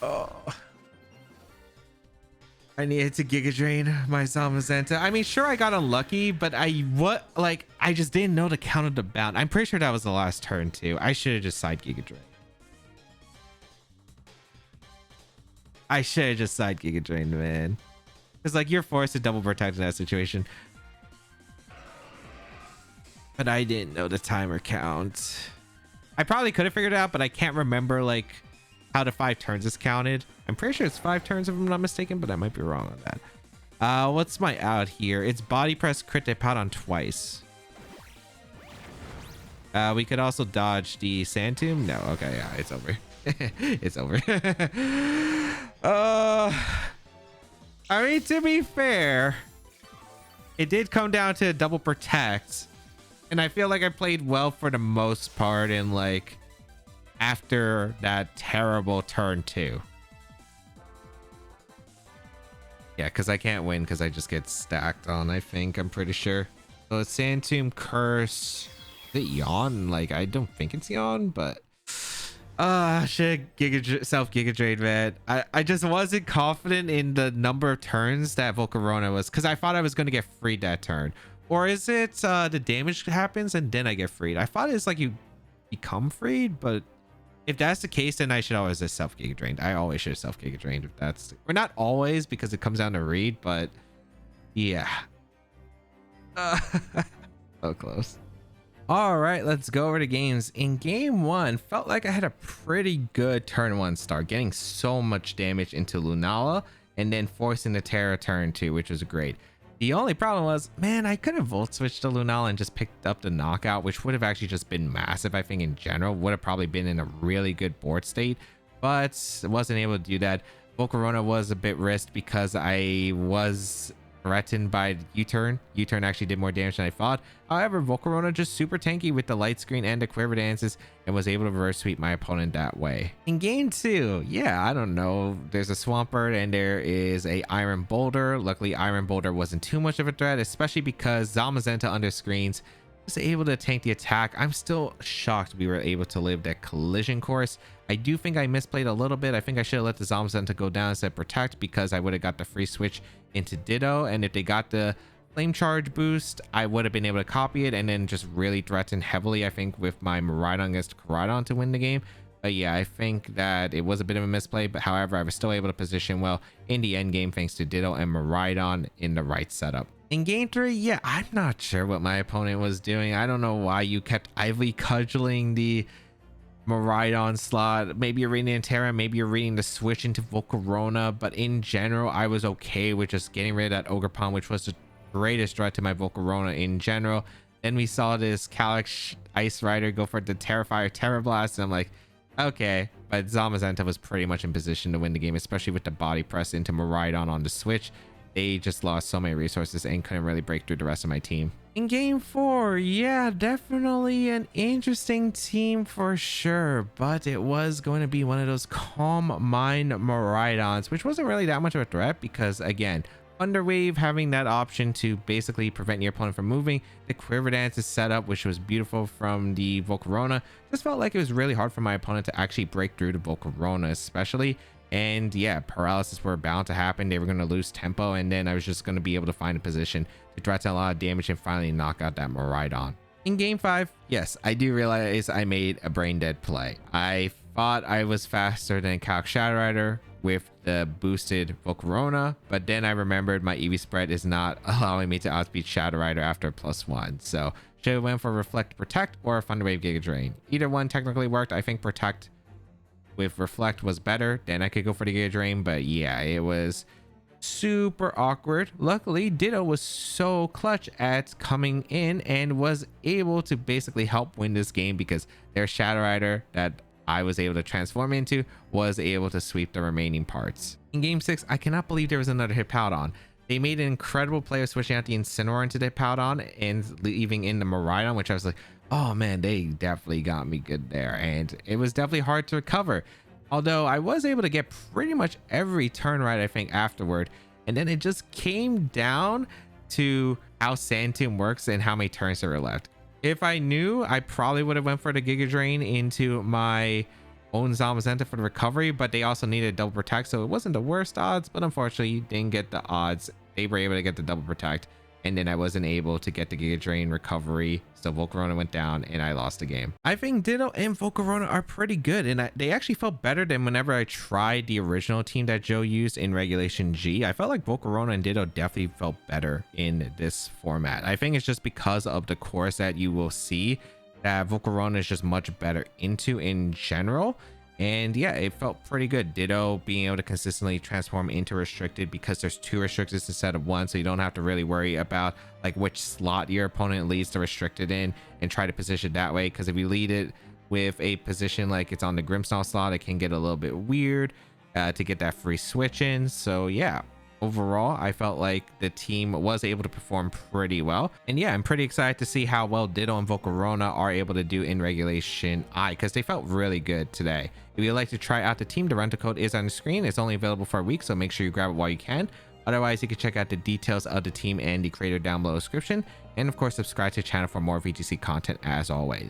Oh, I needed to Giga Drain my Zamazenta. I mean, sure, I got unlucky, but I just didn't know to counter the bound. I'm pretty sure that was the last turn too. I should have just side Giga Drain. I should have just side Giga Drained, man. Because like you're forced to double protect in that situation. But I didn't know the timer count. I probably could have figured it out, but I can't remember like how the 5 turns is counted. I'm pretty sure it's 5 turns if I'm not mistaken, but I might be wrong on that. What's my out here? It's body press crit Depowdon twice. We could also dodge the Sand Tomb. No, okay, yeah, it's over. It's over. I mean, to be fair, it did come down to double protect, and I feel like I played well for the most part in like after that terrible turn 2. Yeah, because I can't win because I just get stacked on, I think. I'm pretty sure. So it's Sand Tomb, Curse. Is it Yawn? Like, I don't think it's Yawn, but shit, self Giga Drain, man. I just wasn't confident in the number of turns that Volcarona was, because I thought I was going to get freed that turn. Or is it the damage happens and then I get freed? I thought it's like you become freed, but if that's the case, then I should always just self Giga Drained. I always should have self Giga Drained if that's, or not always because it comes down to read, but yeah. So close. All right, let's go over to games. In game 1, felt like I had a pretty good turn 1 start, getting so much damage into Lunala and then forcing the Terra turn 2, which was great. The only problem was, man, I could have volt switched to Lunala and just picked up the knockout, which would have actually just been massive. I think in general would have probably been in a really good board state, but wasn't able to do that. Volcarona was a bit risked because I was threatened by U-turn. U-turn actually did more damage than I thought. However, Volcarona just super tanky with the light screen and the quiver dances and was able to reverse sweep my opponent that way. In game 2, yeah, I don't know. There's a Swampert and there is a Iron Boulder. Luckily, Iron Boulder wasn't too much of a threat, especially because Zamazenta under screens was able to tank the attack. I'm still shocked we were able to live that collision course. I do think I misplayed a little bit. I think I should have let the Zamazenta go down instead of protect, because I would have got the free switch into Ditto, and if they got the flame charge boost, I would have been able to copy it and then just really threaten heavily, I think, with my Miraidon against Koraidon to win the game. But yeah, I think that it was a bit of a misplay, but however, I was still able to position well in the end game thanks to Ditto and Miraidon in the right setup. In game 3, yeah, I'm not sure what my opponent was doing. I don't know why you kept idly cudgeling the Miraidon slot. Maybe you're reading Terra, maybe you're reading the switch into Volcarona, but in general, I was okay with just getting rid of that Ogerpon, which was the greatest threat to my Volcarona in general. Then we saw this Calyx Ice Rider go for the Terrifier Terra Blast, and I'm like, okay, but Zamazenta was pretty much in position to win the game, especially with the body press into Miraidon on the switch. They just lost so many resources and couldn't really break through the rest of my team. In game 4, yeah, definitely an interesting team for sure, but it was going to be one of those calm mind Miraidons, which wasn't really that much of a threat because, again, Thunderwave having that option to basically prevent your opponent from moving. The Quiver Dance is set up, which was beautiful from the Volcarona. Just felt like it was really hard for my opponent to actually break through the Volcarona, especially. And yeah, paralysis were bound to happen. They were going to lose tempo, and then I was just going to be able to find a position to threaten a lot of damage and finally knock out that Miraidon. In game 5, yes, I do realize I made a brain dead play. I thought I was faster than Calyx Shadow Rider with the boosted Volcarona, but then I remembered my EV spread is not allowing me to outspeed Shadow Rider after +1. So should have went for Reflect Protect or Thunderwave Giga Drain. Either one technically worked. I think Protect with Reflect was better, then I could go for the Giga Drain, but yeah, it was super awkward. Luckily, Ditto was so clutch at coming in and was able to basically help win this game because their Shadow Rider that I was able to transform into was able to sweep the remaining parts. In game 6, I cannot believe there was another Hippowdon. They made an incredible play of switching out the Incineroar into the Hippowdon and leaving in the Miraidon, which I was like, oh man, they definitely got me good there, and it was definitely hard to recover. Although I was able to get pretty much every turn right, I think, afterward, and then it just came down to how Sand Tomb works and how many turns there were left. If I knew, I probably would have went for the Giga Drain into my own Zamazenta for the recovery, but they also needed double protect, so it wasn't the worst odds, but unfortunately you didn't get the odds. They were able to get the double protect, and then I wasn't able to get the Giga Drain recovery, so Volcarona went down and I lost the game. I think Ditto and Volcarona are pretty good, and they actually felt better than whenever I tried the original team that Joe used in Regulation G. I felt like Volcarona and Ditto definitely felt better in this format. I think it's just because of the course that you will see that Volcarona is just much better into in general. And yeah, it felt pretty good. Ditto being able to consistently transform into restricted because there's 2 restricteds instead of 1, so you don't have to really worry about like which slot your opponent leads the restricted in and try to position that way, because if you lead it with a position like it's on the Grimmsnarl slot, it can get a little bit weird to get that free switch in. So yeah, overall I felt like the team was able to perform pretty well, and yeah, I'm pretty excited to see how well Ditto and Volcarona are able to do in Regulation I, because they felt really good today. If you'd like to try out the team, the rental code is on the screen. It's only available for a week, so make sure you grab it while you can. Otherwise, you can check out the details of the team and the creator down below the description, and of course subscribe to the channel for more VGC content as always.